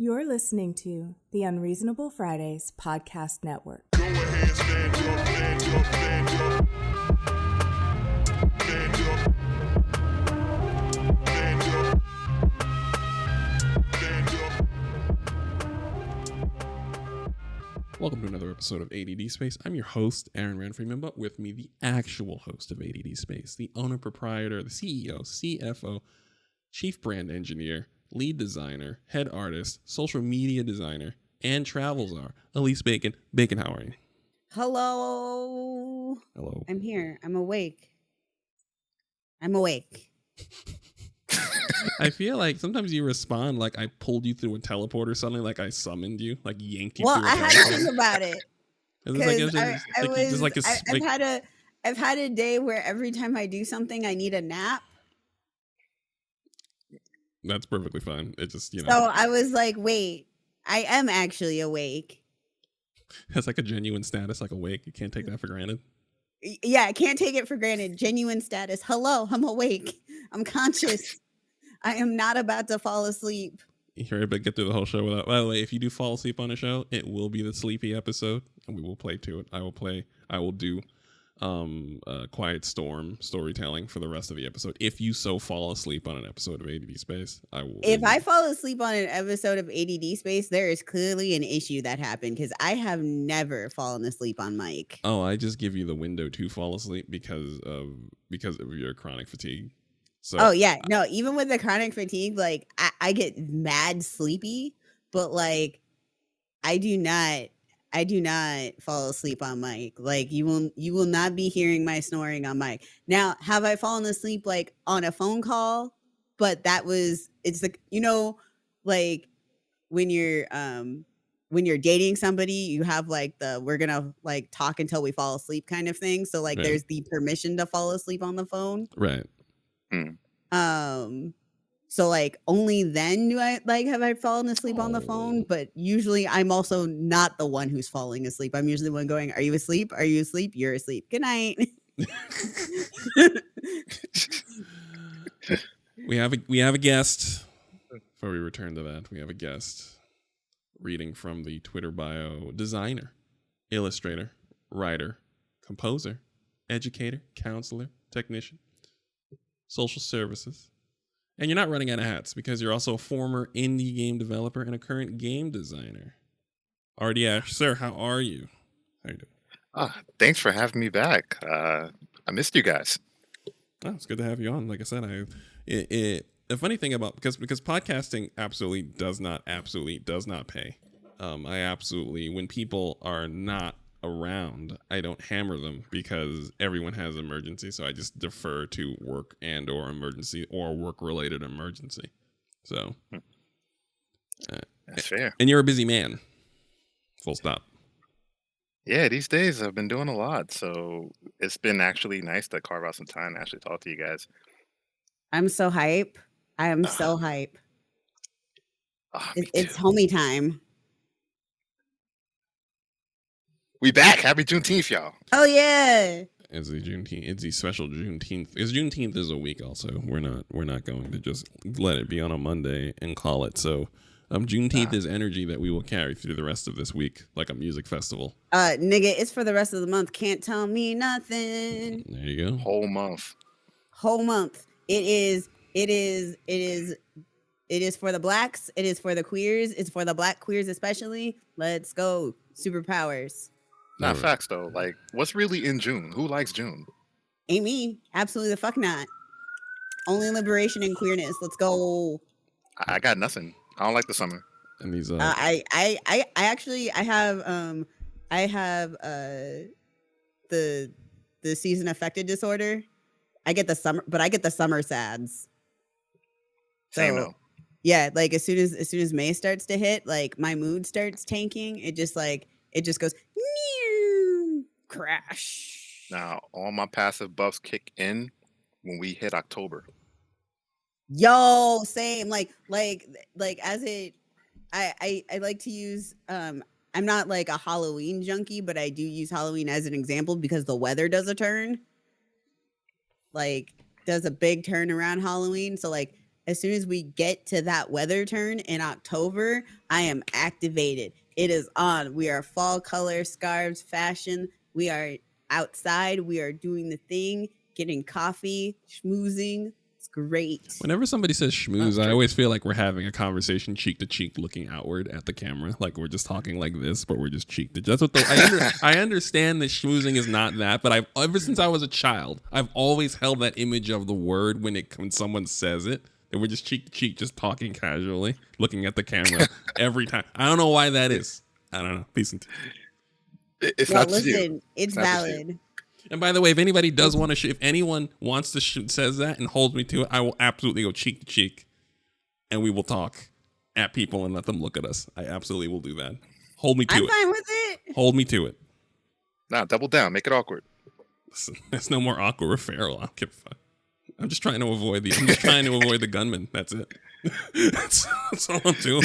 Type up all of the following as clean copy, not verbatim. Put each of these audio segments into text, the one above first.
You're listening to the Unreasonable Fridays Podcast Network. Go ahead, stand up, stand up, stand up. Stand up. Stand up. Stand up. Welcome to another episode of ADD Space. I'm your host, Aaron Ranfreeman, but with me, the actual host of ADD Space, the owner, proprietor, the CEO, CFO, chief brand engineer, lead designer, head artist, social media designer, and travel czar, Elise Bacon. Bacon, how are you? Hello. Hello. I'm here. I'm awake. I'm awake. I feel like sometimes you respond like I pulled you through a teleport or something, like I summoned you, like yanked you Well, through a I had teleport. to think about it. I've had a day where every time I do something, I need a nap. That's perfectly fine. It just, So I was like, wait, I am actually awake. It's like a genuine status, like awake. You can't take that for granted. Yeah, I can't take it for granted. Genuine status. Hello, I'm awake. I'm conscious. I am not about to fall asleep. You're able to get through the whole show without. By the way, if you do fall asleep on a show, it will be the sleepy episode, and we will play to it. I will do Quiet Storm storytelling for the rest of the episode. If you so fall asleep on an episode of ADD Space, I will. If I fall asleep on an episode of ADD Space, there is clearly an issue that happened because I have never fallen asleep on mic. Oh, I just give you the window to fall asleep because of your chronic fatigue. So, oh yeah, no, even with the chronic fatigue, like I get mad sleepy, but like I do not fall asleep on mic. Like you will not be hearing my snoring on mic. Now, have I fallen asleep like on a phone call? But it's the like when you're dating somebody, you have like we're gonna like talk until we fall asleep kind of thing. So like right. There's the permission to fall asleep on the phone. Right. So like only then do I have I fallen asleep on the phone, but usually I'm also not the one who's falling asleep. I'm usually the one going, "Are you asleep? Are you asleep? You're asleep. Good night." We have a guest. Before we return to that, we have a guest reading from the Twitter bio: designer, illustrator, writer, composer, educator, counselor, technician, social services. And you're not running out of hats because you're also a former indie game developer and a current game designer. RDash, sir, how are you? How are you doing? Thanks for having me back. I missed you guys. Oh, it's good to have you on. Like I said, the funny thing about because podcasting absolutely does not pay. When people are not around, I don't hammer them because everyone has emergency, so I just defer to work and or emergency or work related emergency. So That's fair. And you're a busy man, full stop. Yeah, these days I've been doing a lot, so it's been actually nice to carve out some time to actually talk to you guys. I'm so hype. I am so hype. It's homie time. We back. Happy Juneteenth, y'all. Oh yeah. It's the special Juneteenth. Because Juneteenth is a week also. We're not going to just let it be on a Monday and call it. So Juneteenth is energy that we will carry through the rest of this week, like a music festival. Nigga, it's for the rest of the month. Can't tell me nothing. There you go. Whole month. It is for the blacks. It is for the queers. It's for the black queers especially. Let's go. Superpowers. Not facts though. Like, what's really in June? Who likes June? Ain't me. Absolutely the fuck not. Only liberation and queerness. Let's go. I got nothing. I don't like the summer. And these I have the season affected disorder. I get the summer sads. Same So, though. yeah, like as soon as May starts to hit, like my mood starts tanking. It just goes crash. Now all my passive buffs kick in when we hit October. Yo, same. Like as it, I like to use. I'm not like a Halloween junkie, but I do use Halloween as an example because the weather does a turn. Like does a big turn around Halloween. So like as soon as we get to that weather turn in October, I am activated. It is on. We are fall color scarves fashion. We are outside. We are doing the thing, getting coffee, schmoozing. It's great. Whenever somebody says schmooze, That's I true. always feel like we're having a conversation cheek to cheek, looking outward at the camera, like we're just talking like this, but we're just cheek to. That's what I understand that schmoozing is not that, but ever since I was a child, I've always held that image of the word when someone says it, that we're just cheek to cheek, just talking casually, looking at the camera every time. I don't know why that is. I don't know. Peace and It's Well, not just you. listen, it's not just you. valid. And by the way, if anybody does want to, if anyone wants to says that and holds me to it, I will absolutely go cheek to cheek, and we will talk at people and let them look at us. I absolutely will do that. Hold me to I'm it. fine with it. Hold me to it. Nah, double down. Make it awkward. Listen, there's no more awkward referral. I don't give a fuck. I'm just trying to avoid the gunman. That's it. that's all I'm doing.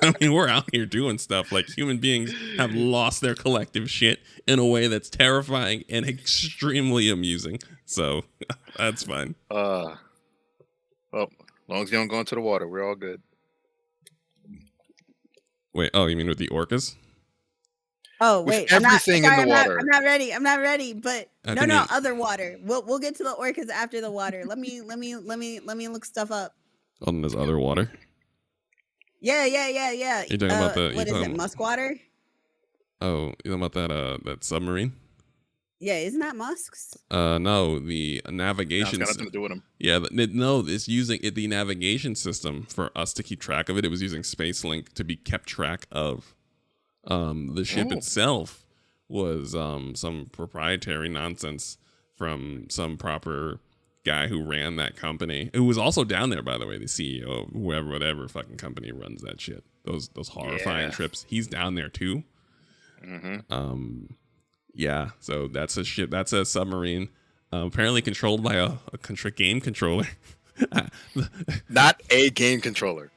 I mean, we're out here doing stuff like human beings have lost their collective shit in a way that's terrifying and extremely amusing. So that's fine. Well, as long as you don't go into the water, we're all good. Wait, oh, you mean with the orcas? Oh With wait, I'm not. everything in Sorry, the I'm water. not ready. I'm not ready. But I no, think no, it- other water. We'll get to the orcas after the water. Let me look stuff up. Oh, and there's other water. Yeah. You're talking about the- what you're is it? talking- Musk water? Oh, you know about that submarine? Yeah, isn't that Musk's? No, the Nah, it's navigation. got nothing to do with them. Yeah, no, it's using the navigation system for us to keep track of it. It was using SpaceLink to be kept track of. The ship Oh. itself was some proprietary nonsense from some proper guy who ran that company, who was also down there, by the way, the CEO of whatever fucking company runs that shit. Those horrifying Yeah. trips. He's down there too. Mm-hmm. Yeah, so that's a submarine, apparently controlled by a game controller. Not a game controller.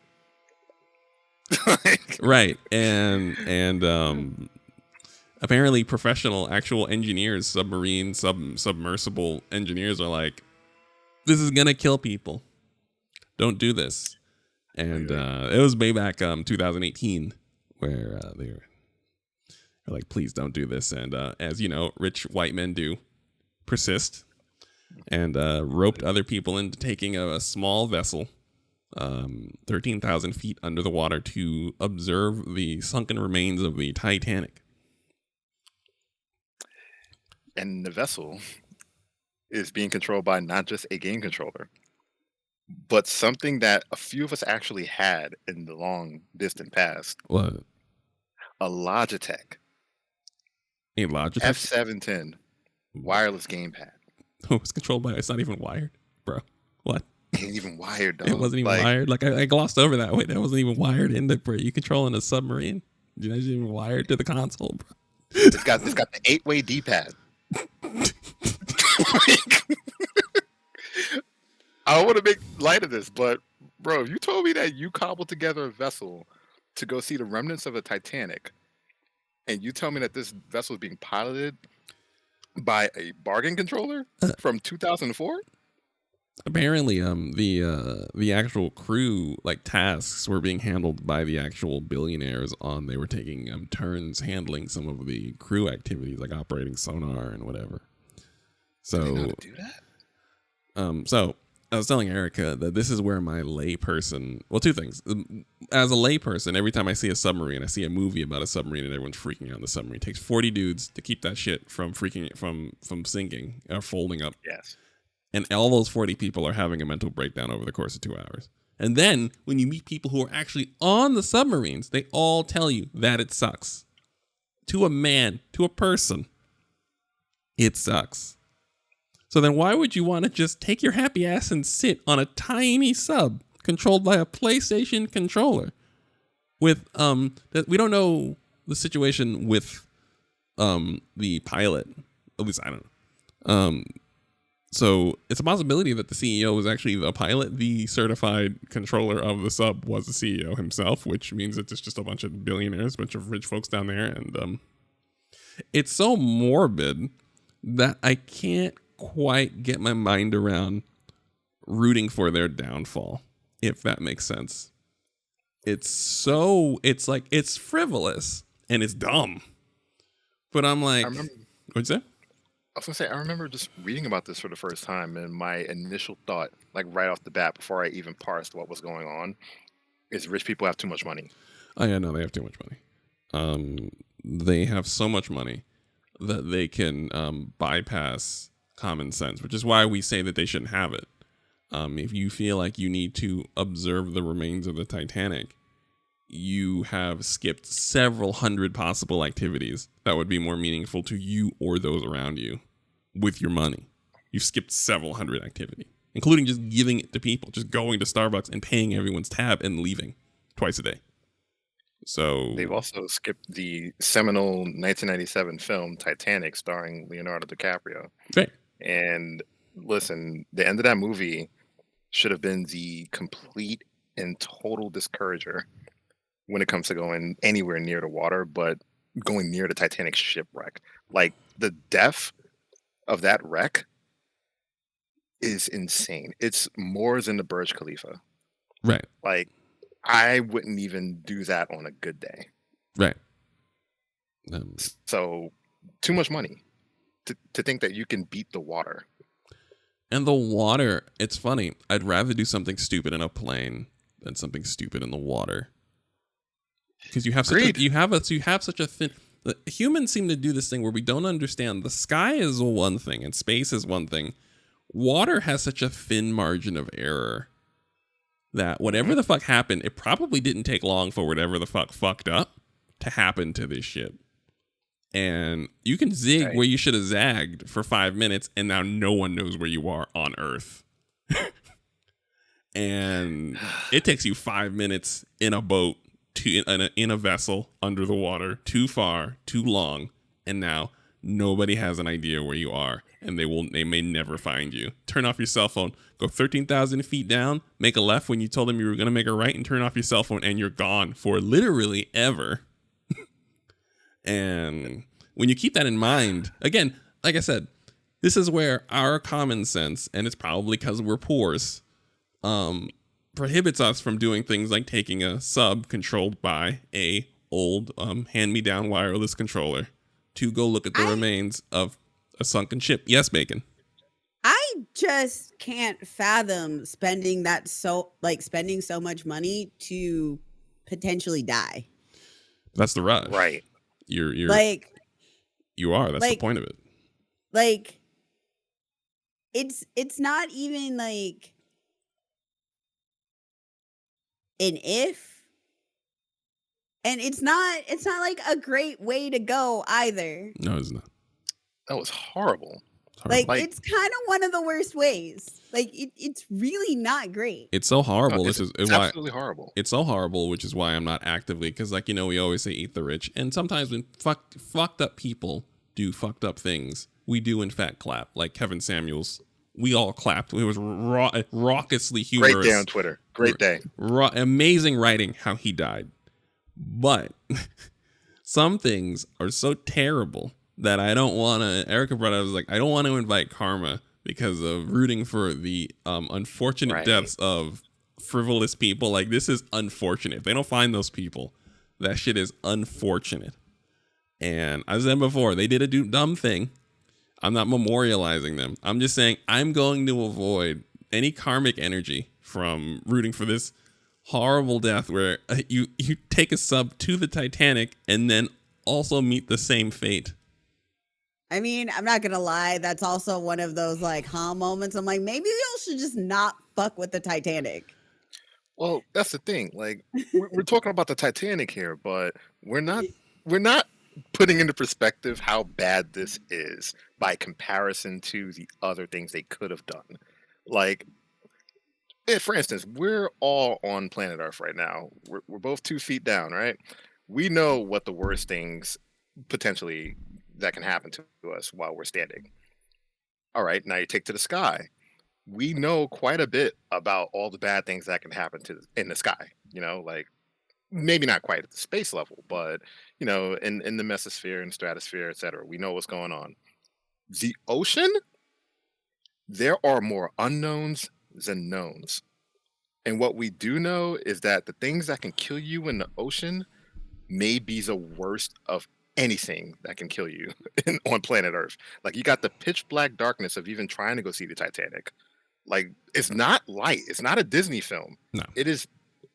Like, Right, and apparently professional actual engineers, submersible engineers are like, this is gonna kill people. Don't do this. And it was way back 2018 where they were like, please don't do this. And as you know, rich white men do, persist, and roped other people into taking a small vessel 13,000 feet under the water to observe the sunken remains of the Titanic. and the vessel is being controlled by not just a game controller, but something that a few of us actually had in the long distant past, What? a Logitech A Logitech? F710 wireless gamepad. Oh, it's controlled by. It's not even wired, bro. What? Ain't even wired, dog. It wasn't even Like, wired. Like I glossed over that. Wait, that wasn't even wired in the. Bro, you controlling a submarine? You're not even wired to the console, bro. It's got the 8-way D-pad. I don't want to make light of this, but bro, if you told me that you cobbled together a vessel to go see the remnants of the Titanic, and you tell me that this vessel is being piloted by a bargain controller from 2004, Apparently, the actual crew like tasks were being handled by the actual billionaires. They were taking turns handling some of the crew activities, like operating sonar and whatever. do they know So, how to do that? so I was telling Erica that this is where my layperson. Well, two things. As a layperson, every time I see a submarine, I see a movie about a submarine, and everyone's freaking out in the submarine. It takes 40 dudes to keep that shit from sinking or folding up. Yes. And all those 40 people are having a mental breakdown over the course of 2 hours. And then when you meet people who are actually on the submarines, they all tell you that it sucks. To a man, to a person, it sucks. So then why would you want to just take your happy ass and sit on a tiny sub controlled by a PlayStation controller with that we don't know the situation with the pilot. At least I don't know. So it's a possibility that the CEO was actually the pilot. The certified controller of the sub was the CEO himself, which means that there's just a bunch of billionaires, a bunch of rich folks down there. And it's so morbid that I can't quite get my mind around rooting for their downfall. if that makes sense. It's like it's frivolous and it's dumb. But I'm like, I remember. what'd you say? I was gonna say, I remember just reading about this for the first time, and my initial thought, like right off the bat, before I even parsed what was going on, is rich people have too much money. Oh yeah, no, they have too much money. They have so much money that they can bypass common sense, which is why we say that they shouldn't have it. If you feel like you need to observe the remains of the Titanic, you have skipped several hundred possible activities that would be more meaningful to you or those around you with your money. You've skipped several hundred activities, including just giving it to people, just going to Starbucks and paying everyone's tab and leaving twice a day. So They've also skipped the seminal 1997 film Titanic, starring Leonardo DiCaprio. right. And listen, the end of that movie should have been the complete and total discourager when it comes to going anywhere near the water, but going near the Titanic shipwreck. Like the depth of that wreck is insane. It's more than the Burj Khalifa. Right. Like I wouldn't even do that on a good day. Right. So too much money to think that you can beat the water. And the water, it's funny. I'd rather do something stupid in a plane than something stupid in the water. Because you have such a thin. Humans seem to do this thing where we don't understand. The sky is one thing and space is one thing. Water has such a thin margin of error that whatever the fuck happened, it probably didn't take long for whatever the fuck fucked up to happen to this ship. And you can zig Right. where you should have zagged for 5 minutes, and now no one knows where you are on Earth. And it takes you 5 minutes in a boat, in a vessel under the water, too far, too long, and now nobody has an idea where you are, and they may never find you. Turn off your cell phone, go 13,000 feet down, make a left when you told them you were going to make a right, and turn off your cell phone, and you're gone for literally ever. And when you keep that in mind, again, like I said, this is where our common sense, and it's probably because we're poors, prohibits us from doing things like taking a sub controlled by a old hand-me-down wireless controller to go look at the remains of a sunken ship. Yes, Bacon. I just can't fathom spending so much money to potentially die. That's the rush. Right. You're Like you are. That's the like- point of it. like it's not even like an if, and it's not like a great way to go either. No, it's not. That was horrible. It's horrible. Like- It's kind of one of the worst ways. Like it's really not great. It's so horrible. No, This is it's why absolutely horrible. it's so horrible, which is why I'm not actively, because like, we always say eat the rich, and sometimes when fucked up people do fucked up things, we do in fact clap. Like Kevin Samuels, we all clapped. It was raucously humorous. Great day on Twitter. Great day. Amazing writing how he died. But some things are so terrible that I don't want to. Erica brought up, was like, I don't want to invite karma because of rooting for the unfortunate Right. deaths of frivolous people. Like, this is unfortunate. If they don't find those people, that shit is unfortunate. And as I said before, they did a dumb thing. I'm not memorializing them. I'm just saying I'm going to avoid any karmic energy from rooting for this horrible death where you take a sub to the Titanic and then also meet the same fate. I mean, I'm not gonna lie, that's also one of those like moments. I'm like, maybe y'all should just not fuck with the Titanic. Well, that's the thing. Like we're talking about the Titanic here, but we're not putting into perspective how bad this is by comparison to the other things they could have done. Like, for instance, we're all on planet Earth right now. We're both 2 feet down, right? We know what the worst things potentially that can happen to us while we're standing. All right, now you take to the sky. We know quite a bit about all the bad things that can happen in the sky. Like maybe not quite at the space level, but in the mesosphere and stratosphere, etc. We know what's going on. The ocean, there are more unknowns than knowns. And what we do know is that the things that can kill you in the ocean may be the worst of anything that can kill you on planet Earth. Like you got the pitch black darkness of even trying to go see the Titanic. Like it's not light. It's not a Disney film. No. It is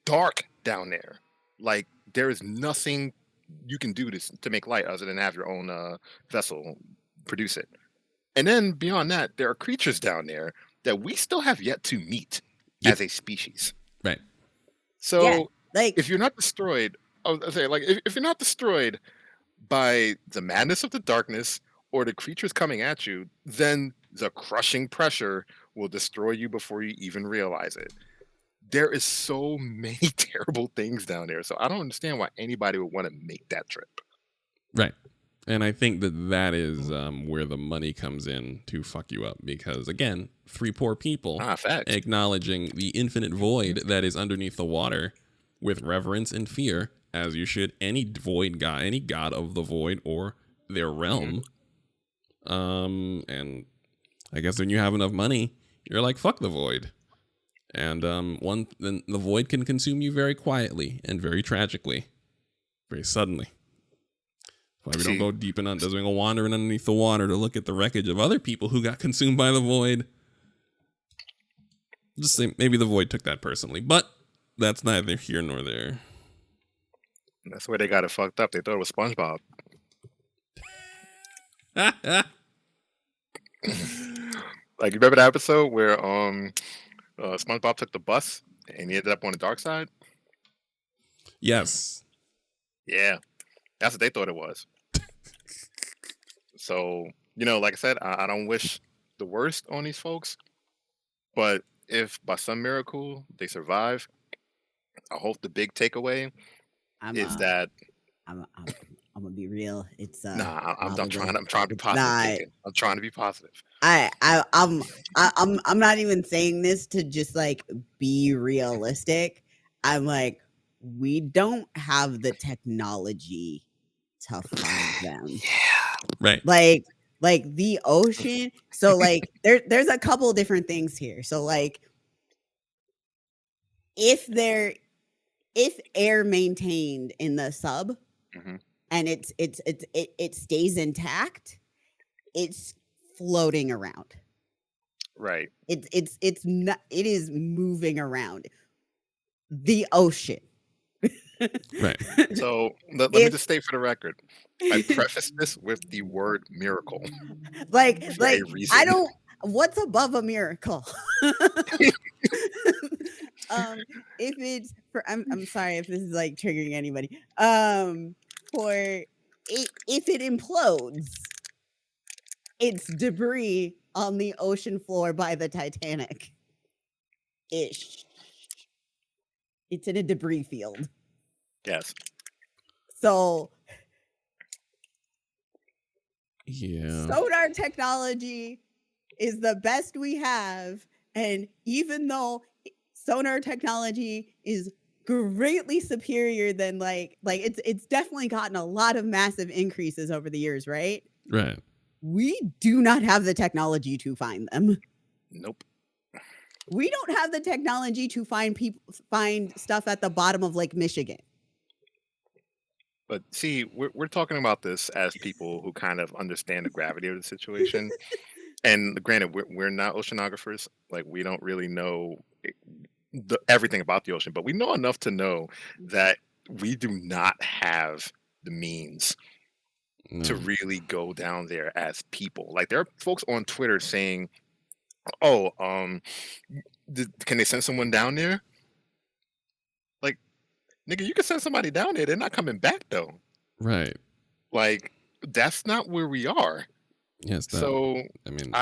dark down there. Like there is nothing you can do to make light other than have your own vessel produce it. And then beyond that, there are creatures down there that we still have yet to meet as a species. Right. So Yeah, like if you're not destroyed, I'll say like if you're not destroyed by the madness of the darkness or the creatures coming at you, then the crushing pressure will destroy you before you even realize it. There is so many terrible things down there. So I don't understand why anybody would want to make that trip. Right. And I think that is where the money comes in to fuck you up. Because, again, 3 poor people Facts. acknowledging the infinite void that is underneath the water with reverence and fear, as you should any void god, any god of the void or their realm. And I guess when you have enough money, you're like, fuck the void. And then the void can consume you very quietly and very tragically, very suddenly. Why we don't go deep in doesn't go wandering underneath the water to look at the wreckage of other people who got consumed by the void. Just say maybe the void took that personally, but that's neither here nor there. That's where they got it fucked up. They thought it was SpongeBob. Like you remember the episode where SpongeBob took the bus and he ended up on the dark side? Yes. Yeah. That's what they thought it was. So, like I said, I don't wish the worst on these folks. But if by some miracle they survive, I hope the big takeaway is that I'm gonna be real. It's I'm trying to be positive. Nah, I'm trying to be positive. I'm not even saying this to just like be realistic. I'm like, we don't have the technology to find them. Right. Like the ocean. So like there's a couple different things here. So like if air maintained in the sub and it stays intact, it's floating around. Right. It is moving around the ocean. Right. So let me just state for the record, I preface this with the word miracle. Like For a reason. I don't. What's above a miracle? If it's for, I'm sorry if this is like triggering anybody. For it, if it implodes, it's debris on the ocean floor by the Titanic. It's in a debris field. Yes. So Yeah. sonar technology is the best we have, and even though sonar technology is greatly superior than like it's definitely gotten a lot of massive increases over the years, right? Right. We do not have the technology to find them. Nope. We don't have the technology to find stuff at the bottom of Lake Michigan. But see, we're talking about this as people who kind of understand the gravity of the situation. And granted, we're not oceanographers. Like we don't really know everything about the ocean, but we know enough to know that we do not have the means to really go down there as people. Like there are folks on Twitter saying, "Oh, can they send someone down there?" Like, nigga, you can send somebody down there. They're not coming back though. Right. Like that's not where we are. Yes. So I mean,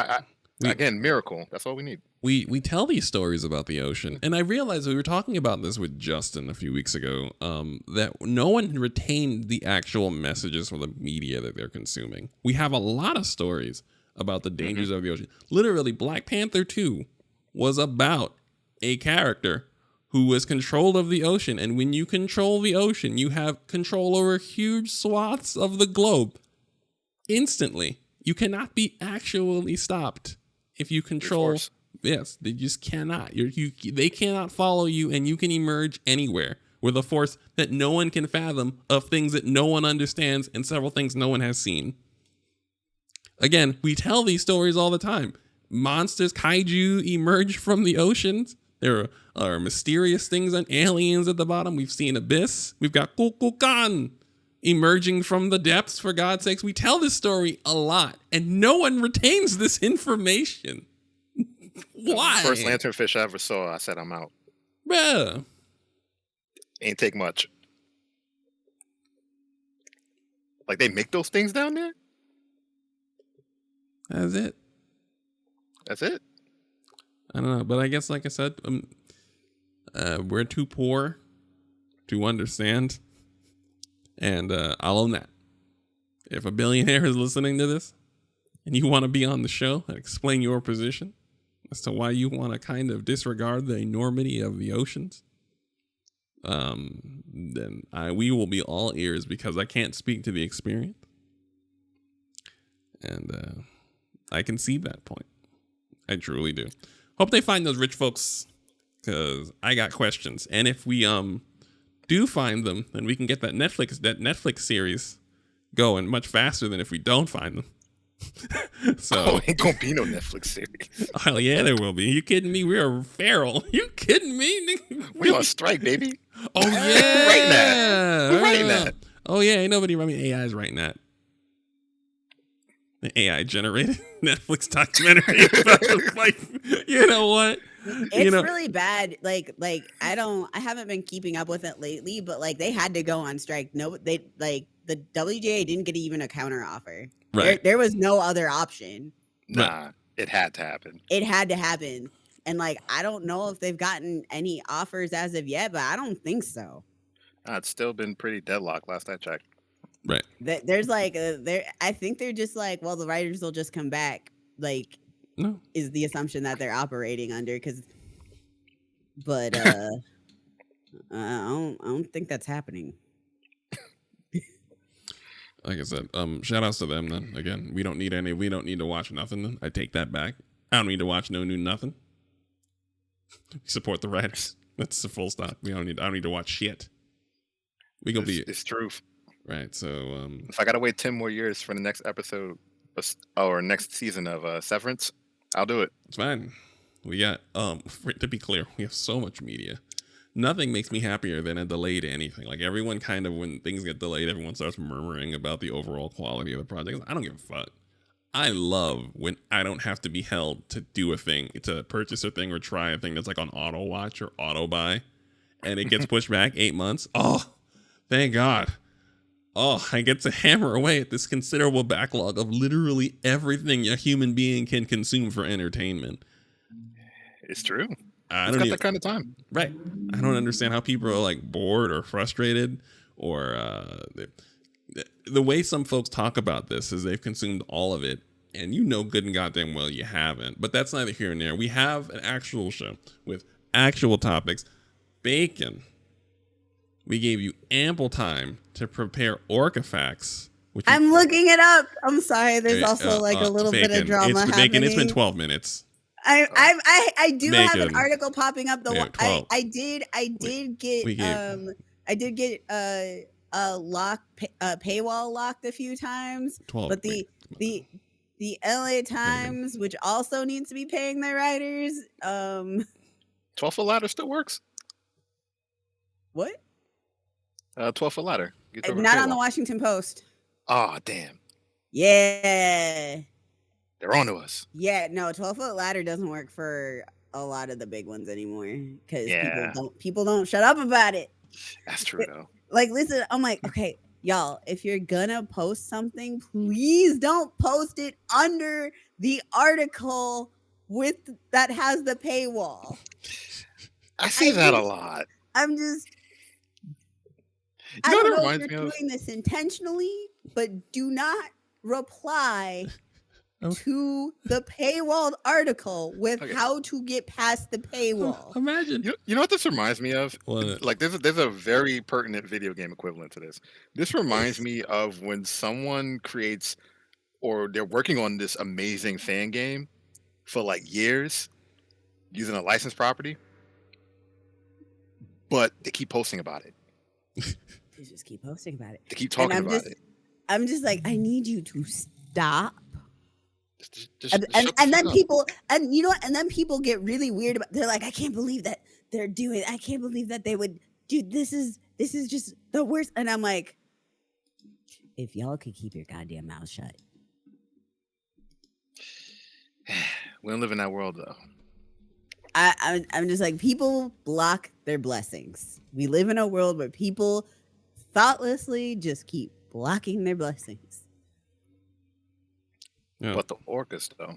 again, miracle. That's all we need. We tell these stories about the ocean, and I realized we were talking about this with Justin a few weeks ago. That no one retained the actual messages from the media that they're consuming. We have a lot of stories about the dangers of the ocean. Literally, Black Panther 2 was about a character who was control of the ocean, and when you control the ocean, you have control over huge swaths of the globe instantly. You cannot be actually stopped if you control Yes, they just cannot. They cannot follow you, and you can emerge anywhere with a force that no one can fathom of things that no one understands and several things no one has seen. Again, we tell these stories all the time. Monsters, kaiju emerge from the oceans. There are mysterious things and aliens at the bottom. We've seen Abyss. We've got Kukulkan emerging from the depths, for God's sakes. We tell this story a lot, and no one retains this information. Why? First lanternfish I ever saw, I said I'm out. Bruh. Ain't take much. Like, they make those things down there? That's it. That's it? I don't know, but I guess, like I said, we're too poor to understand, and I'll own that. If a billionaire is listening to this, and you want to be on the show and explain your position as to why you want to kind of disregard the enormity of the oceans, then we will be all ears, because I can't speak to the experience, and I can see that point. I truly do. Hope they find those rich folks, because I got questions. And if we do find them, then we can get that Netflix series going much faster than if we don't find them. So ain't gonna be no Netflix series. Oh yeah, there will be. You kidding me? We're feral. You kidding me? We on strike, baby. Oh yeah, Writing that. We're writing that. Oh yeah, ain't nobody running AI's writing that. The AI generated Netflix documentary about the fight. You know what? It's really bad. Like I haven't been keeping up with it lately, but like they had to go on strike. No, they like the WGA didn't get even a counter offer. Right. There was no other option. Nah, it had to happen. It had to happen. And like I don't know if they've gotten any offers as of yet, but I don't think so. It's still been pretty deadlocked last I checked. Right. There's like I think they're just like, well, the writers will just come back. Like, no, is the assumption that they're operating under, but I don't think that's happening. Like I said, shout outs to them then. Again, we don't need to watch nothing then. I take that back. I don't need to watch no new nothing. We support the writers. That's the full stop. I don't need to watch shit. We gonna be It's truth. right. So If I gotta wait 10 more years for the next episode or next season of Severance, I'll do it. it's fine. We got to be clear, we have so much media. Nothing makes me happier than a delay to anything. Like everyone kind of, when things get delayed, everyone starts murmuring about the overall quality of the project. I don't give a fuck. I love when I don't have to be held to do a thing, to purchase a thing or try a thing that's like on auto watch or auto buy, and it gets pushed back 8 months. Oh, thank God. Oh, I get to hammer away at this considerable backlog of literally everything a human being can consume for entertainment. It's true. I It's don't got even, that kind of time. right. I don't understand how people are like bored or frustrated, or the way some folks talk about this is they've consumed all of it, and you know good and goddamn well you haven't. But that's neither here nor there. We have an actual show with actual topics. Bacon. We gave you ample time to prepare Orca facts. Which I'm looking it up. I'm sorry. There's also like a little Bacon. bit of drama happening. Bacon, it's been 12 minutes. I do have an Bacon. article popping up though. Yeah, 12. I did get a paywall locked a few times. 12. But the LA Times, which also needs to be paying their writers, 12-foot ladder still works. what? 12-foot ladder. Gets over Not paywall. on the Washington Post. Oh, damn. Yeah. They're on to us. Yeah, no, 12-foot ladder doesn't work for a lot of the big ones anymore because Yeah. people don't shut up about it. That's true, though. Like, listen, I'm like, okay, y'all, if you're gonna post something, please don't post it under the article that has the paywall. I see that a lot. I'm just, I You know don't what it know if reminds you're me of? doing this intentionally, but do not reply to the paywalled article with Okay. how to get past the paywall. Imagine. You know what this reminds me of? What? Like there's a very pertinent video game equivalent to this. This reminds me of when someone creates, or they're working on this amazing fan game for like years, using a licensed property, but they keep posting about it. They just keep posting about it. They keep talking about it. I'm just like, I need you to stop. Just And shut the then fuck up. people, and you know what? And then people get really weird about. They're like, I can't believe that they're doing. I can't believe that they would do. This is just the worst. And I'm like, if y'all could keep your goddamn mouth shut. We don't live in that world though. I'm just like, people block their blessings. We live in a world where people thoughtlessly just keep blocking their blessings. Yeah. But the orcas though.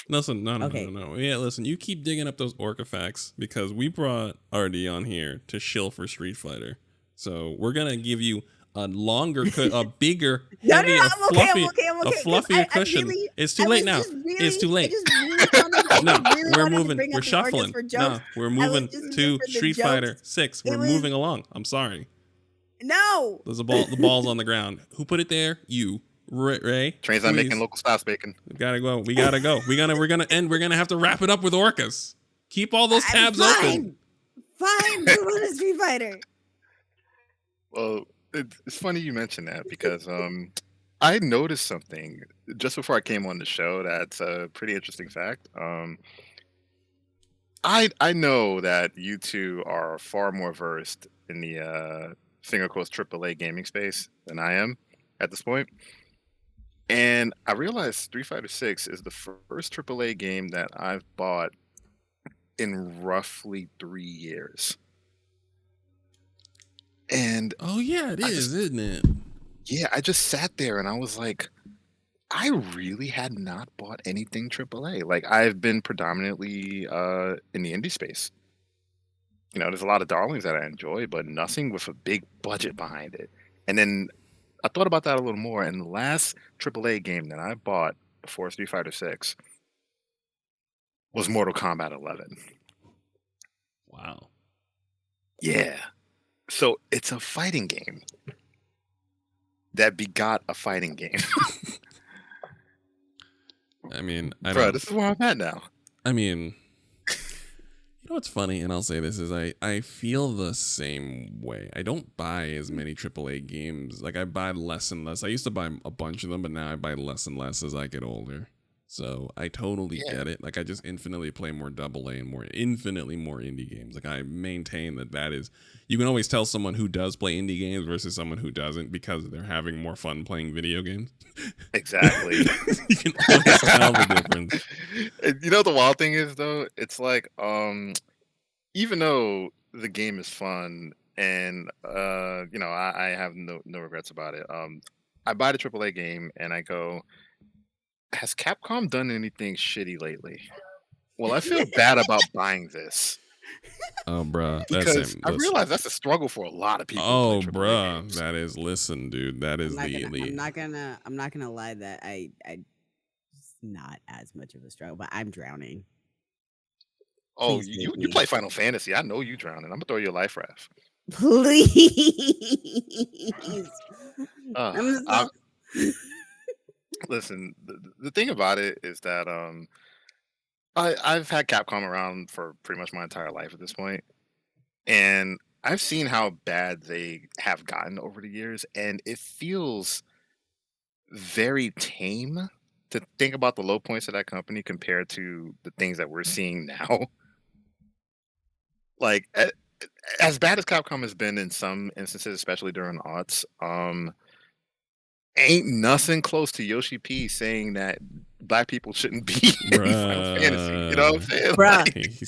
Listen, no. Yeah, listen, you keep digging up those orca facts because we brought RD on here to shill for Street Fighter. So we're gonna give you a longer, a bigger, heavier, a fluffier cushion. It's too late now. It's too late. No, we're moving. We're shuffling. No, we're moving to Street Fighter 6. We're moving along. I'm sorry. No. There's a ball. The ball's on the ground. Who put it there? You, Ray. Trains not please. making local stops bacon. We gotta go. We gotta go. We're gonna end. We're gonna have to wrap it up with orcas. Keep all those tabs open. Fine. Move on to Street Fighter. Well, it's funny you mentioned that because I noticed something just before I came on the show that's a pretty interesting fact. I know that you two are far more versed in the single coast AAA gaming space than I am at this point. And I realized Street Fighter 6 is the first AAA game that I've bought in roughly 3 years. And Oh yeah, it is, isn't it? yeah, I just sat there and I was like, I really had not bought anything AAA. Like I've been predominantly in the indie space. You know, there's a lot of darlings that I enjoy, but nothing with a big budget behind it. And then I thought about that a little more, and the last AAA game that I bought before Street Fighter 6 was Mortal Kombat 11. Wow. Yeah. So it's a fighting game that begot a fighting game. I mean, Bro, this is where I'm at now. I mean, you know what's funny, and I'll say this is I feel the same way. I don't buy as many AAA games. Like I buy less and less. I used to buy a bunch of them, but now I buy less and less as I get older. So I totally get it. Like I just infinitely play more AA and infinitely more indie games. Like I maintain that is, you can always tell someone who does play indie games versus someone who doesn't because they're having more fun playing video games. Exactly. You can always tell the difference. And you know the wild thing is though, it's like even though the game is fun and you know, I have no regrets about it. I buy the AAA game and I go, has Capcom done anything shitty lately? Well, I feel bad about buying this. Oh, bruh. Because I realize that's a struggle for a lot of people. Oh, bruh. That is, listen, dude. That is I'm not gonna lie that I it's not as much of a struggle, but I'm drowning. Oh, Please you make me. play Final Fantasy. I know you drowning. I'm gonna throw you a life raft. Please. I'm I'm- so- Listen, the thing about it is that I've had Capcom around for pretty much my entire life at this point, and I've seen how bad they have gotten over the years, and it feels very tame to think about the low points of that company compared to the things that we're seeing now. Like as bad as Capcom has been in some instances, especially during aughts, ain't nothing close to Yoshi P saying that black people shouldn't be in Final Fantasy. You know what I'm saying? Bruh.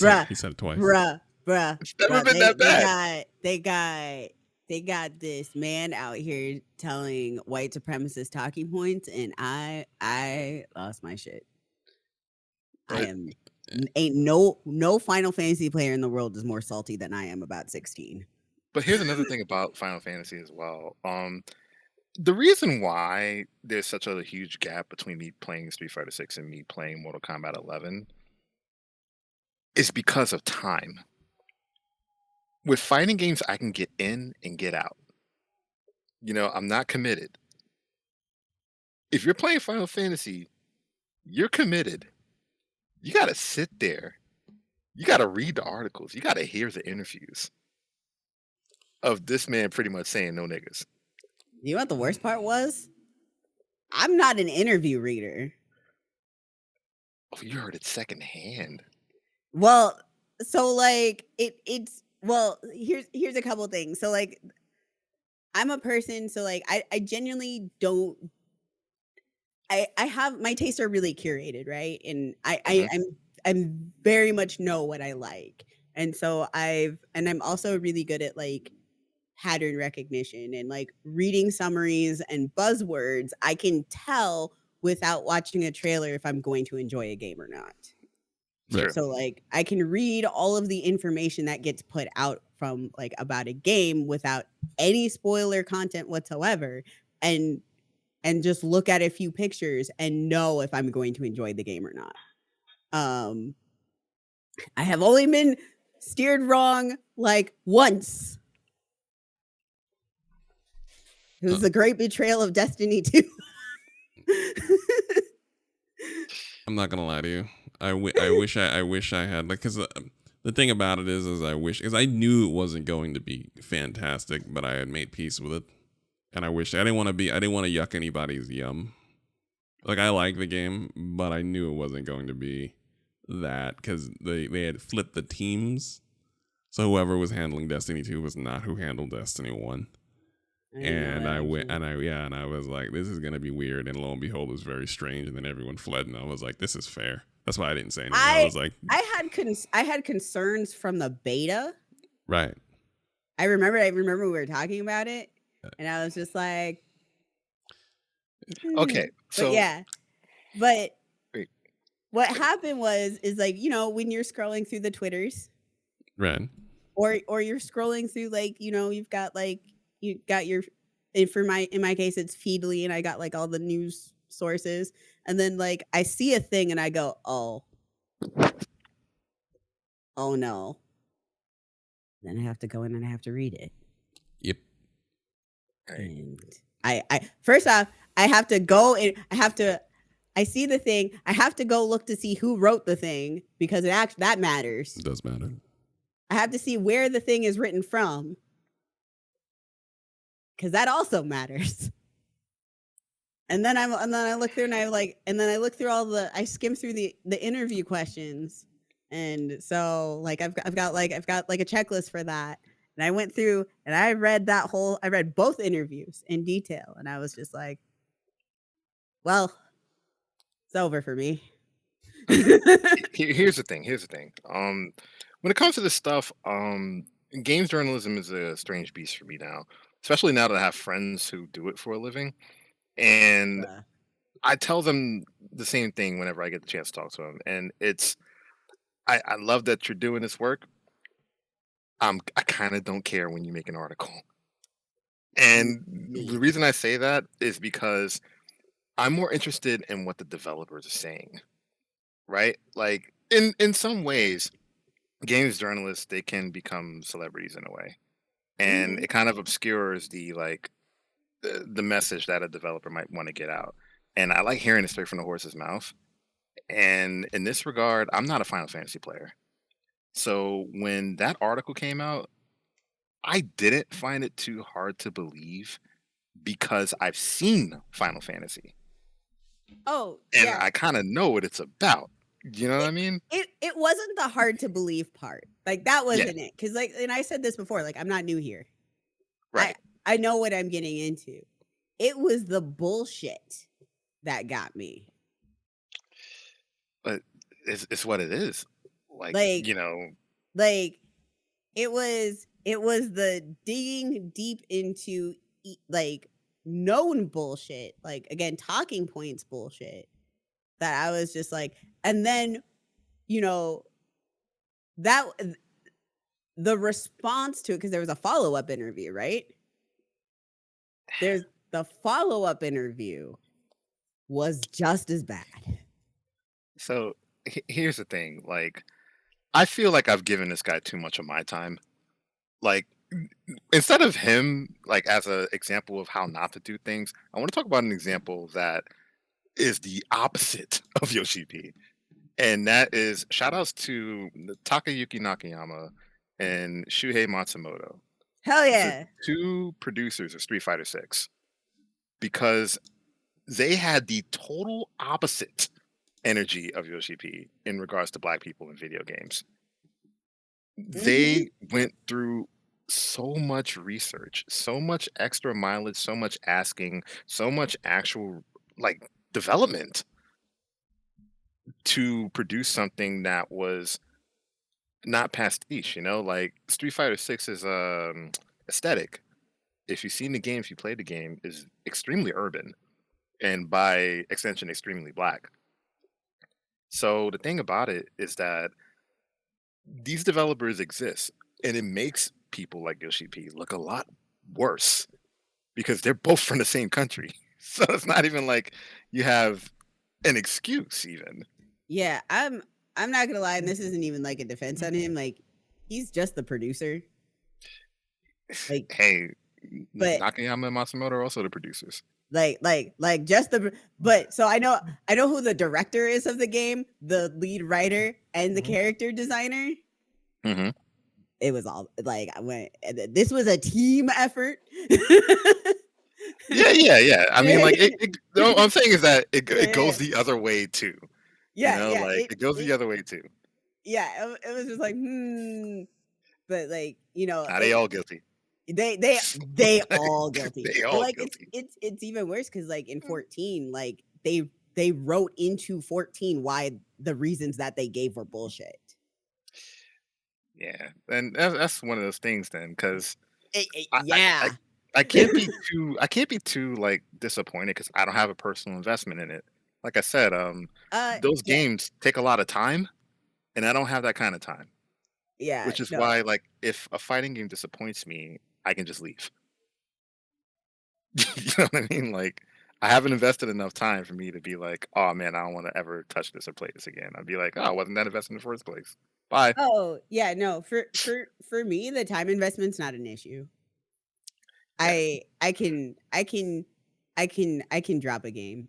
Like, He said it twice. Bruh. it's never been that bad. They got this man out here telling white supremacist talking points, and I lost my shit. Right. Ain't no Final Fantasy player in the world is more salty than I am about 16. But here's another thing about Final Fantasy as well. The reason why there's such a huge gap between me playing Street Fighter 6 and me playing Mortal Kombat 11 is because of time. With fighting games, I can get in and get out. You know, I'm not committed. If you're playing Final Fantasy, you're committed. You got to sit there You got to read the articles. You got to hear the interviews of this man pretty much saying no niggas. You know what the worst part was? I'm not an interview reader. Oh, you heard it secondhand. Well, so like it's well, here's a couple things. So like I'm a person, so like I genuinely don't I have my tastes are really curated, right? And I'm very much know what I like. And so I'm also really good at like pattern recognition and like reading summaries and buzzwords. I can tell without watching a trailer if I'm going to enjoy a game or not. Sure. So like I can read all of the information that gets put out from like about a game without any spoiler content whatsoever and just look at a few pictures and know if I'm going to enjoy the game or not. I have only been steered wrong like once. It was a great betrayal of Destiny 2. I'm not gonna lie to you. I wish I had like because the thing about it is I wish because I knew it wasn't going to be fantastic, but I had made peace with it, and I didn't want to yuck anybody's yum. Like I like the game, but I knew it wasn't going to be that because they had flipped the teams, so whoever was handling Destiny 2 was not who handled Destiny 1. And I was like, this is gonna be weird, and lo and behold, it was very strange. And then everyone fled, and I was like, this is fair. That's why I didn't say anything. I was like, I had concerns from the beta. Right. I remember we were talking about it, and I was just like, Okay, so but wait. what happened is like when you're scrolling through the Twitters, right, or you're scrolling through like you got your in my case it's Feedly and I got like all the news sources and then like I see a thing and I go oh no, then I have to go in and I have to read it. Yep. And I first off I have to go and I see the thing, I have to go look to see who wrote the thing because that matters. It does matter. I have to see where the thing is written from because that also matters. And then I look through and I look through I skim through the interview questions, and so like I've got like a checklist for that. And I went through and I read both interviews in detail, and I was just like, well, it's over for me. Here's the thing. When it comes to this stuff, games journalism is a strange beast for me now, especially now that I have friends who do it for a living. And I tell them the same thing whenever I get the chance to talk to them. And I love that you're doing this work. I kind of don't care when you make an article. And the reason I say that is because I'm more interested in what the developers are saying, right? Like in some ways, games journalists, they can become celebrities in a way. And it kind of obscures the message that a developer might want to get out. And I like hearing it straight from the horse's mouth. And in this regard, I'm not a Final Fantasy player. So when that article came out, I didn't find it too hard to believe because I've seen Final Fantasy. Oh, And yeah. I kind of know what it's about. You know what I mean? It wasn't the hard to believe part. Like that wasn't it. Cause like, and I said this before, like I'm not new here. Right. I know what I'm getting into. It was the bullshit that got me. But it's what it is. Like Like it was the digging deep into like known bullshit, like again talking points bullshit that I was just like, and then that the response to it, because there was a follow-up interview, right? There's the follow-up interview was just as bad. So here's the thing. Like, I feel like I've given this guy too much of my time. Like, instead of him, like, as an example of how not to do things, I want to talk about an example that is the opposite of Yoshi P. And that is shout outs to Takayuki Nakayama and Shuhei Matsumoto, Hell the yeah. two producers of Street Fighter 6, because they had the total opposite energy of Yoshi P in regards to black people in video games. They went through so much research, so much extra mileage, so much asking, so much actual like development to produce something that was not pastiche, like Street Fighter 6 is aesthetic. If you've seen the game, if you played the game, is extremely urban and by extension extremely black. So the thing about it is that these developers exist, and it makes people like Yoshi P look a lot worse because they're both from the same country. So it's not even like you have an excuse even. Yeah, I'm not gonna lie, and this isn't even like a defense on him. Like, he's just the producer. Like, Hey, but Nakayama and Matsumoto are also the producers. like just the but so I know who the director is of the game, the lead writer, and the character designer. Mm-hmm. It was all like I went. This was a team effort. Yeah. I mean, like, no, what I'm saying is that it goes Yeah. the other way too. Yeah, yeah. It goes the other way too. Yeah, it was just like, but like, Are they all guilty? they all guilty. They But all like guilty. it's even worse because like in 14, like they wrote into 14 why the reasons that they gave were bullshit. Yeah, and that's one of those things then, because Yeah. I can't be too like disappointed because I don't have a personal investment in it. Like I said, those Yeah, games take a lot of time, and I don't have that kind of time. yeah, Which is no. why, like, if a fighting game disappoints me, I can just leave. You know what I mean? Like, I haven't invested enough time for me to be like, oh man, I don't want to ever touch this or play this again. I'd be like, oh, I wasn't that invested in the first place. Bye. Oh, yeah, no. For me, the time investment's not an issue. Yeah. I can drop a game.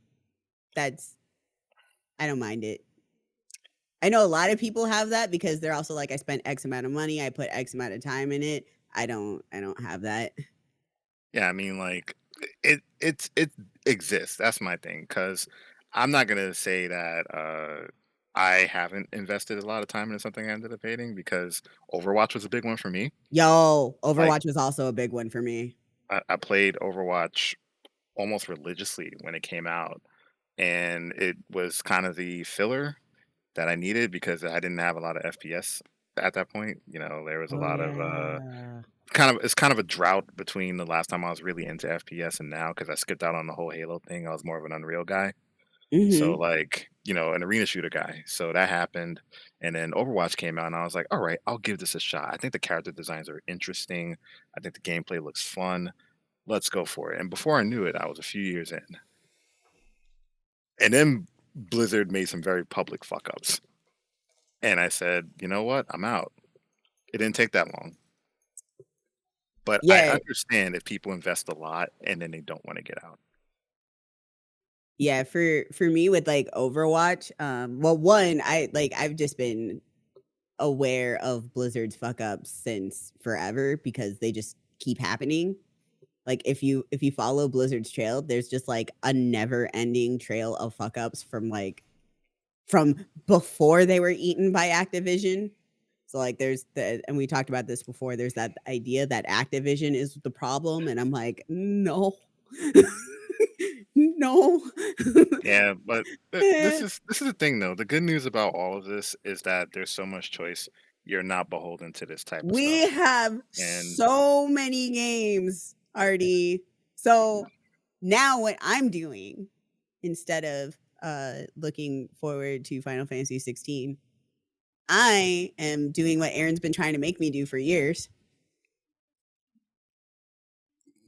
I don't mind it. I know a lot of people have that because they're also like, I spent X amount of money, I put X amount of time in it. I don't have that. Yeah, I mean, like, it exists. That's my thing. Because I'm not gonna say that I haven't invested a lot of time into something I ended up hating, because Overwatch was a big one for me. Yo, Like, Overwatch was also a big one for me. I played Overwatch almost religiously when it came out, and it was kind of the filler that I needed because I didn't have a lot of FPS at that point. There was a Oh lot of yeah. it's kind of a drought between the last time I was really into FPS and now, because I skipped out on the whole Halo thing. I was more of an Unreal guy. So Mhm. like, an arena shooter guy. So that happened. And then Overwatch came out and I was like, all right, I'll give this a shot. I think the character designs are interesting. I think the gameplay looks fun. Let's go for it. And before I knew it, I was a few years in. And then Blizzard made some very public fuck ups. And I said, you know what? I'm out. It didn't take that long. But I Yeah. understand if people invest a lot and then they don't want to get out. Yeah, for me with like Overwatch, well, one, I've just been aware of Blizzard's fuck ups since forever because they just keep happening. Like if you follow Blizzard's trail, there's just like a never ending trail of fuck ups from before they were eaten by Activision. So like and we talked about this before, there's that idea that Activision is the problem, and I'm like, no. No. Yeah, but Eh, this is the thing though. The good news about all of this is that there's so much choice. You're not beholden to this type of we stuff. have And so many games already. So now what I'm doing, instead of looking forward to Final Fantasy 16, I am doing what Aaron's been trying to make me do for years,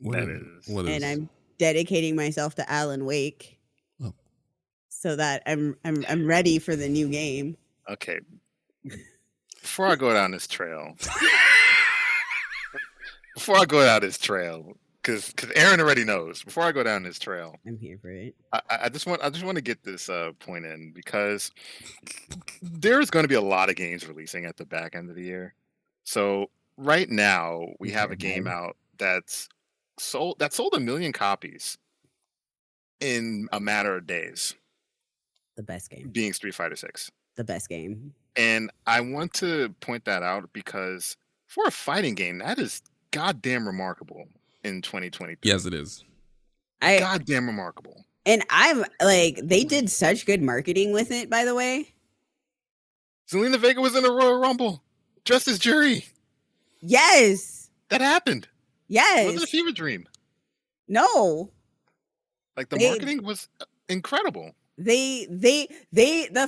What that is, is what and is I'm dedicating myself to Alan Wake oh, so that I'm ready for the new game. okay. Before I go down this trail, because because Aaron already knows. Before I go down this trail, I'm here for it. I just want to get this point in because there's going to be a lot of games releasing at the back end of the year. So right now we have a game out that's sold 1 million copies in a matter of days. The best game. Being Street Fighter 6. The best game. And I want to point that out because for a fighting game, that is goddamn remarkable in 2023. Yes, it is. Goddamn remarkable. And I'm like, they did such good marketing with it, by the way. Zelina Vega was in a Royal Rumble, just as Jury. Yes. That happened. Yes. It wasn't a fever dream. No. Like the marketing was incredible. The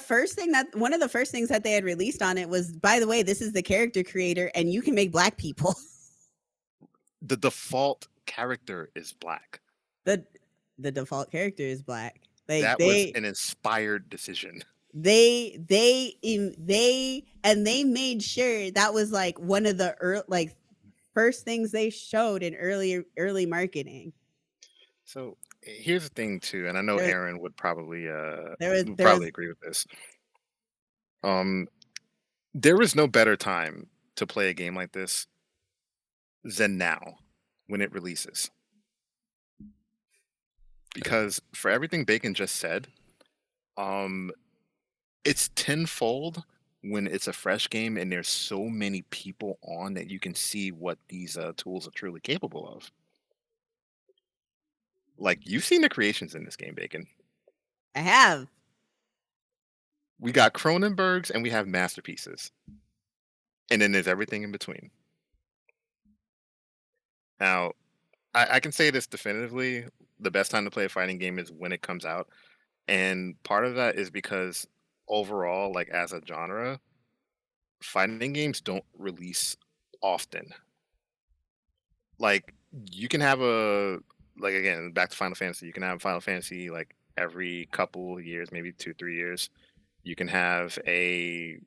first thing that one of the first things that they had released on it was, by the way, this is the character creator and you can make black people. The default character is black. The default character is black. Like that was an inspired decision. They made sure that was like one of the first things they showed in early marketing. So here's the thing too, and I know Aaron would probably agree with this. There is no better time to play a game like this than now when it releases. Because for everything Bacon just said, it's tenfold when it's a fresh game and there's so many people on that you can see what these tools are truly capable of. Like, you've seen the creations in this game, Bacon. I have. We got Cronenberg's and we have masterpieces. And then there's everything in between. Now, I can say this definitively. The best time to play a fighting game is when it comes out. And part of that is because overall, like as a genre, fighting games don't release often. Like, you can have again, back to Final Fantasy, you can have Final Fantasy like every couple years, maybe 2-3 years. You can have a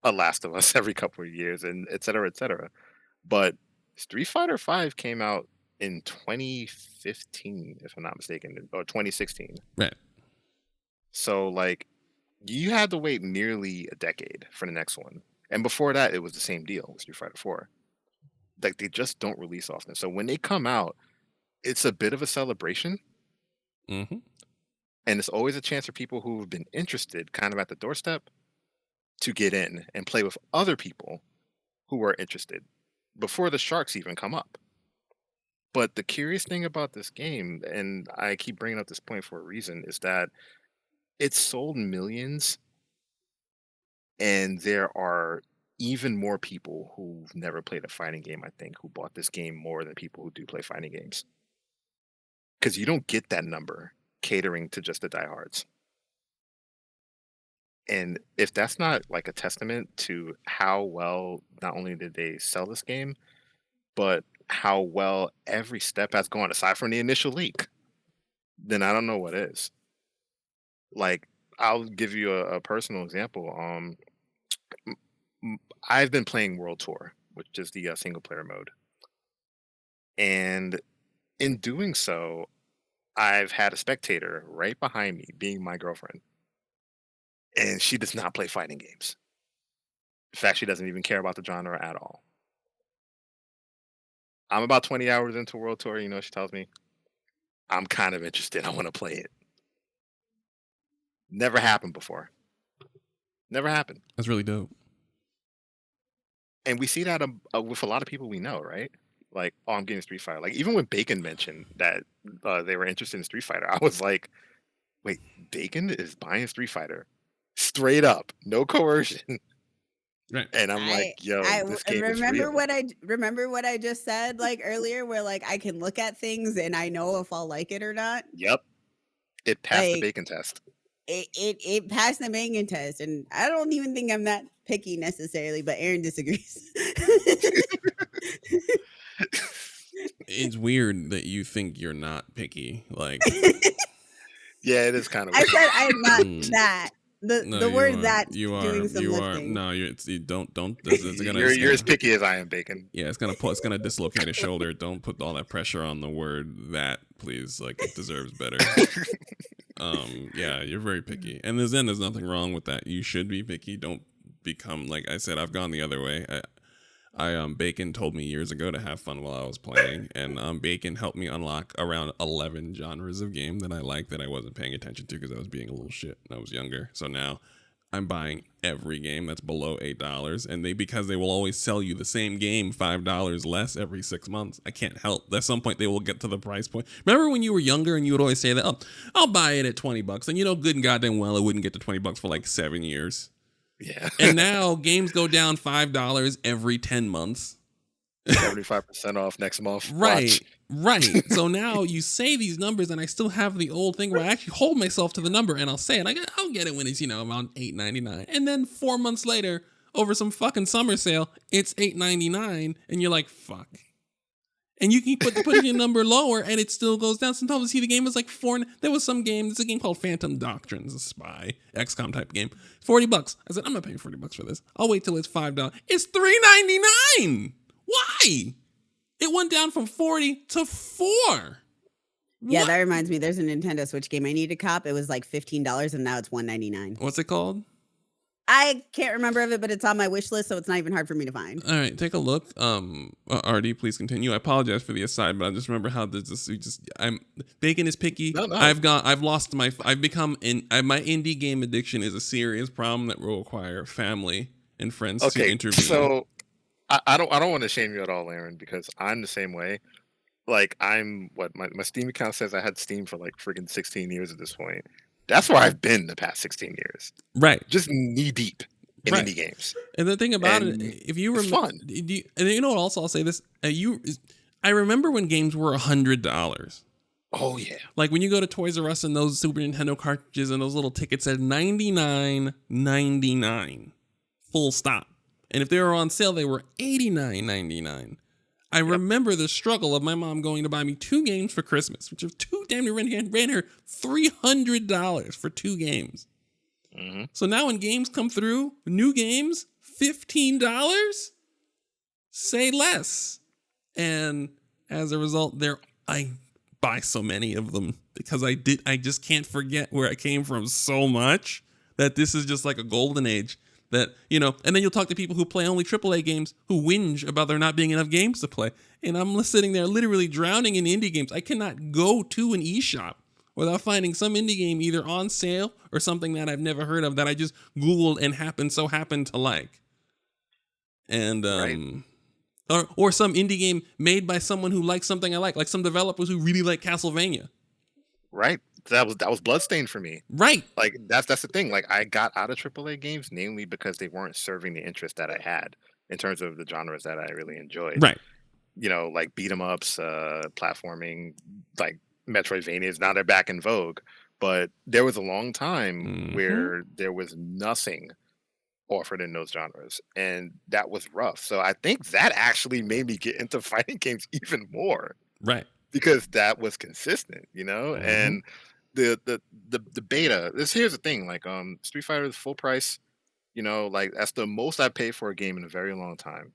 Last of Us every couple of years, and et cetera, et cetera. But Street Fighter V came out in 2015, if I'm not mistaken, or 2016. Right. So, like, you had to wait nearly a decade for the next one. And before that, it was the same deal with Street Fighter 4. Like, they just don't release often. So when they come out, it's a bit of a celebration. Mm-hmm. And it's always a chance for people who've been interested kind of at the doorstep to get in and play with other people who are interested before the sharks even come up. But the curious thing about this game, and I keep bringing up this point for a reason, is that it's sold millions, and there are even more people who've never played a fighting game, I think, who bought this game more than people who do play fighting games. Because you don't get that number catering to just the diehards. And if that's not like a testament to how well not only did they sell this game, but how well every step has gone aside from the initial leak, then I don't know what is. Like, I'll give you a personal example. I've been playing World Tour, which is the single player mode. And in doing so, I've had a spectator right behind me, being my girlfriend. And she does not play fighting games. In fact, she doesn't even care about the genre at all. I'm about 20 hours into World Tour, she tells me, I'm kind of interested. I want to play it. Never happened before. Never happened. That's really dope. And we see that with a lot of people we know, right? Like, oh, I'm getting Street Fighter. Like, even when Bacon mentioned that they were interested in Street Fighter, I was like, wait, Bacon is buying Street Fighter? Straight up. No coercion. Right. And I'm like, yo, this game is real. Remember what I just said like earlier, where like I can look at things and I know if I'll like it or not. Yep. It passed the Bacon test. It passed the Bacon test, and I don't even think I'm that picky necessarily, but Aaron disagrees. It's weird that you think you're not picky. Like, yeah, it is kind of I weird. said I'm not that the word that's you are doing some you are lifting. no you don't this is gonna You're as picky as I am, Bacon. yeah it's gonna dislocate a shoulder. Don't put all that pressure on the word that, please. Like, it deserves better. Yeah, you're very picky, and there's nothing wrong with that. You should be picky. Don't become, like I said, I've gone the other way. Bacon told me years ago to have fun while I was playing, and Bacon helped me unlock around 11 genres of game that I liked that I wasn't paying attention to because I was being a little shit when I was younger. So now I'm buying every game that's below $8, and because they will always sell you the same game $5 less every 6 months. I can't help. At some point they will get to the price point. Remember when you were younger and you would always say that, oh, I'll buy it at $20, and good and goddamn well it wouldn't get to $20 for like 7 years. Yeah. And now games go down $5 every 10 months. 75% off next month. Right. Watch. Right. So now you say these numbers, and I still have the old thing where I actually hold myself to the number and I'll say it. I'll get it when it's, around $8.99. And then 4 months later, over some fucking summer sale, it's $8.99, and you're like, fuck. And you keep putting your number lower, and it still goes down. Sometimes you see the game is like there was some game. There's a game called Phantom Doctrines, a spy XCOM type game. $40. I said, I'm not paying $40 for this. I'll wait till it's $5. It's $3.99. Why? It went down from 40 to 4. Yeah, What? that reminds me. There's a Nintendo Switch game I need to cop. It was like $15, and now it's $1.99. What's it called? I can't remember of it, but it's on my wish list, so it's not even hard for me to find. All right, take a look. RD, please continue. I apologize for the aside, but I just remember how Bacon is picky. No. My indie game addiction is a serious problem that will require family and friends to intervene. So I don't want to shame you at all, Aaron, because I'm the same way. Like, my Steam account says I had Steam for like freaking 16 years at this point. That's where I've been the past 16 years. Right. Just knee deep in indie games. And the thing about it, if you remember, fun. and you know what? Also, I'll say this: I remember when games were $100. Oh yeah. Like when you go to Toys R Us and those Super Nintendo cartridges and those little tickets said $99.99, full stop. And if they were on sale, they were $89.99. I remember the struggle of my mom going to buy me 2 games for Christmas, which ran her $300 for 2 games. Mm-hmm. So now when games come through, new games, $15, say less. And as a result, I buy so many of them because I just can't forget where I came from so much that this is just like a golden age. That, and then you'll talk to people who play only AAA games who whinge about there not being enough games to play. And I'm sitting there literally drowning in indie games. I cannot go to an eShop without finding some indie game either on sale or something that I've never heard of that I just Googled and happened to like. And, or some indie game made by someone who likes something I like some developers who really like Castlevania. Right. That was Bloodstained for me. Right. Like that's the thing. Like I got out of AAA games namely because they weren't serving the interest that I had in terms of the genres that I really enjoyed. Right. Like beat 'em ups, platforming, like Metroidvanias. Now they're back in vogue, but there was a long time where there was nothing offered in those genres, and that was rough. So I think that actually made me get into fighting games even more. Right. Because that was consistent, and the beta. Here's the thing, like Street Fighter is full price, like that's the most I paid for a game in a very long time.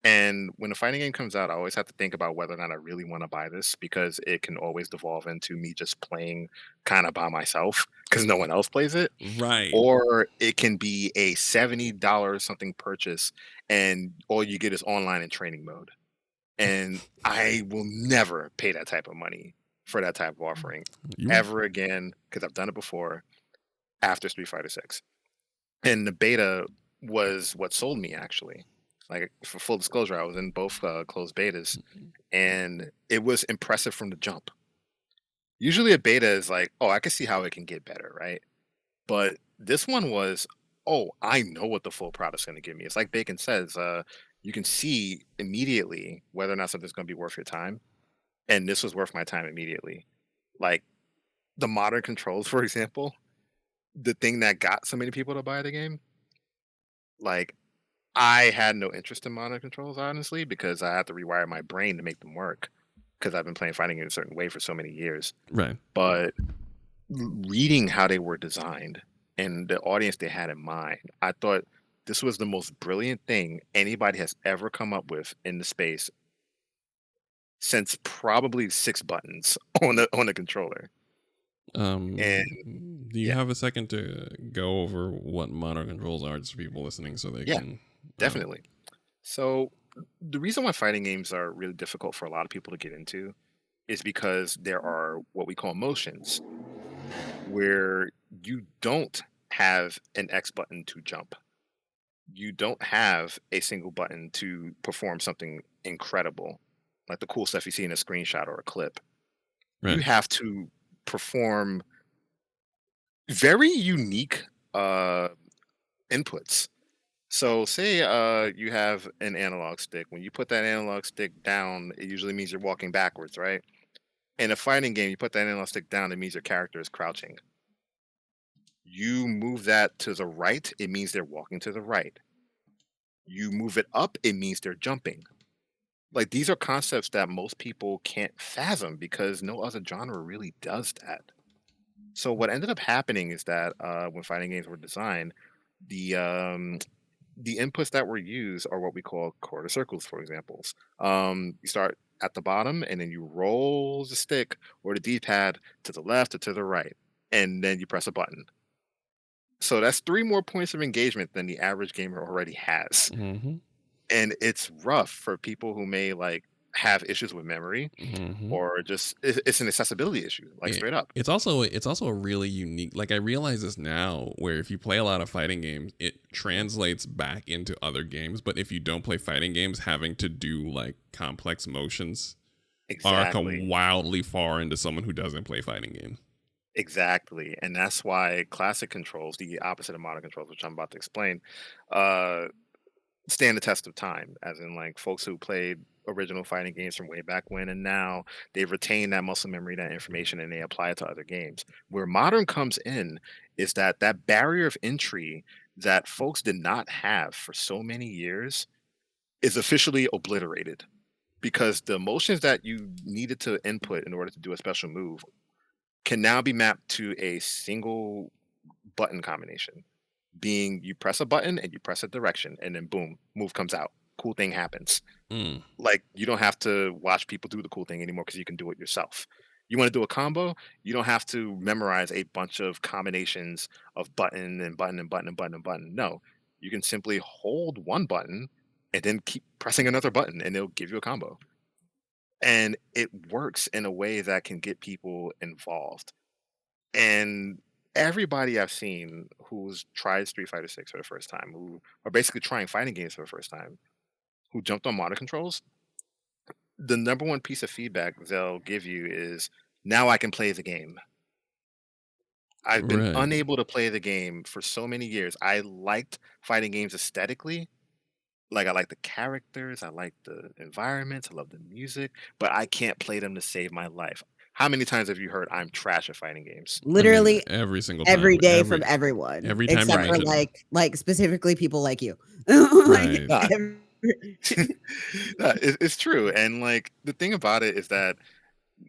And when a fighting game comes out, I always have to think about whether or not I really want to buy this because it can always devolve into me just playing kind of by myself because no one else plays it. Right. Or it can be a $70 something purchase and all you get is online and training mode. And I will never pay that type of money for that type of offering ever again because I've done it before after Street Fighter 6. And the beta was what sold me, actually. Like, for full disclosure, I was in both closed betas, and it was impressive from the jump. Usually a beta is like, oh, I can see how it can get better, right? But this one was, oh, I know what the full product's going to give me. It's like Bacon says, you can see immediately whether or not something's going to be worth your time. And this was worth my time immediately. Like the modern controls, for example, the thing that got so many people to buy the game, like I had no interest in modern controls, honestly, because I had to rewire my brain to make them work because I've been playing fighting in a certain way for so many years. Right. But reading how they were designed and the audience they had in mind. I thought this was the most brilliant thing anybody has ever come up with in the space since probably 6 buttons on the controller. And Do you yeah, have a second to go over what modern controls are, just for people listening, so they yeah, can? definitely. So the reason why fighting games are really difficult for a lot of people to get into is because there are what we call motions, where you don't have an X button to jump. You don't have a single button to perform something incredible, like the cool stuff you see in a screenshot or a clip. You Right. have to perform very unique uh, inputs. So, say you have an analog stick. When you put that analog stick down, it usually means you're walking backwards, right? In a fighting game, you put that analog stick down, it means your character is crouching. You move that to the right, it means they're walking to the right. You move it up, it means they're jumping. Like, these are concepts that most people can't fathom because no other genre really does that. So what ended up happening is that when fighting games were designed, the the inputs that were used are what we call quarter circles, for examples. You start at the bottom and then you roll the stick or the D-pad to the left or to the right, and then you press a button. So that's 3 more points of engagement than the average gamer already has. Mm-hmm. And it's rough for people who may like have issues with memory Mm-hmm. or just it's an accessibility issue, like straight up. It's also a really unique. Like, I realize this now, where if you play a lot of fighting games, it translates back into other games. But if you don't play fighting games, having to do like complex motions are Exactly. wildly far into someone who doesn't play fighting games. Exactly. And that's why classic controls, the opposite of modern controls, which I'm about to explain, uh stand the test of time, as in like folks who played original fighting games from way back when and now they've retained that muscle memory, that information, and they apply it to other games. Where modern comes in is that that barrier of entry that folks did not have for so many years is officially obliterated because the emotions that you needed to input in order to do a special move can now be mapped to a single button combination, being you press a button and you press a direction and then boom, move comes out, cool thing happens. Mm. Like, you don't have to watch people do the cool thing anymore because you can do it yourself. You want to do a combo, you don't have to memorize a bunch of combinations of button and button and button and button and button. No, you can simply hold one button and then keep pressing another button and it'll give you a combo. And it works in a way that can get people involved. And everybody I've seen who's tried Street Fighter 6 for the first time, who are basically trying fighting games for the first time, who jumped on modern controls, the number one piece of feedback they'll give you is, now I can play the game. I've been Right. unable to play the game for so many years. I liked fighting games aesthetically. Like, I like the characters, I like the environments, I love the music, but I can't play them to save my life. How many times have you heard I'm trash at fighting games? I mean, Literally every single every time, day from everyone, every time you except for Right. mention, like specifically people like you. right. Like, Nah, every- it's true. And like the thing about it is that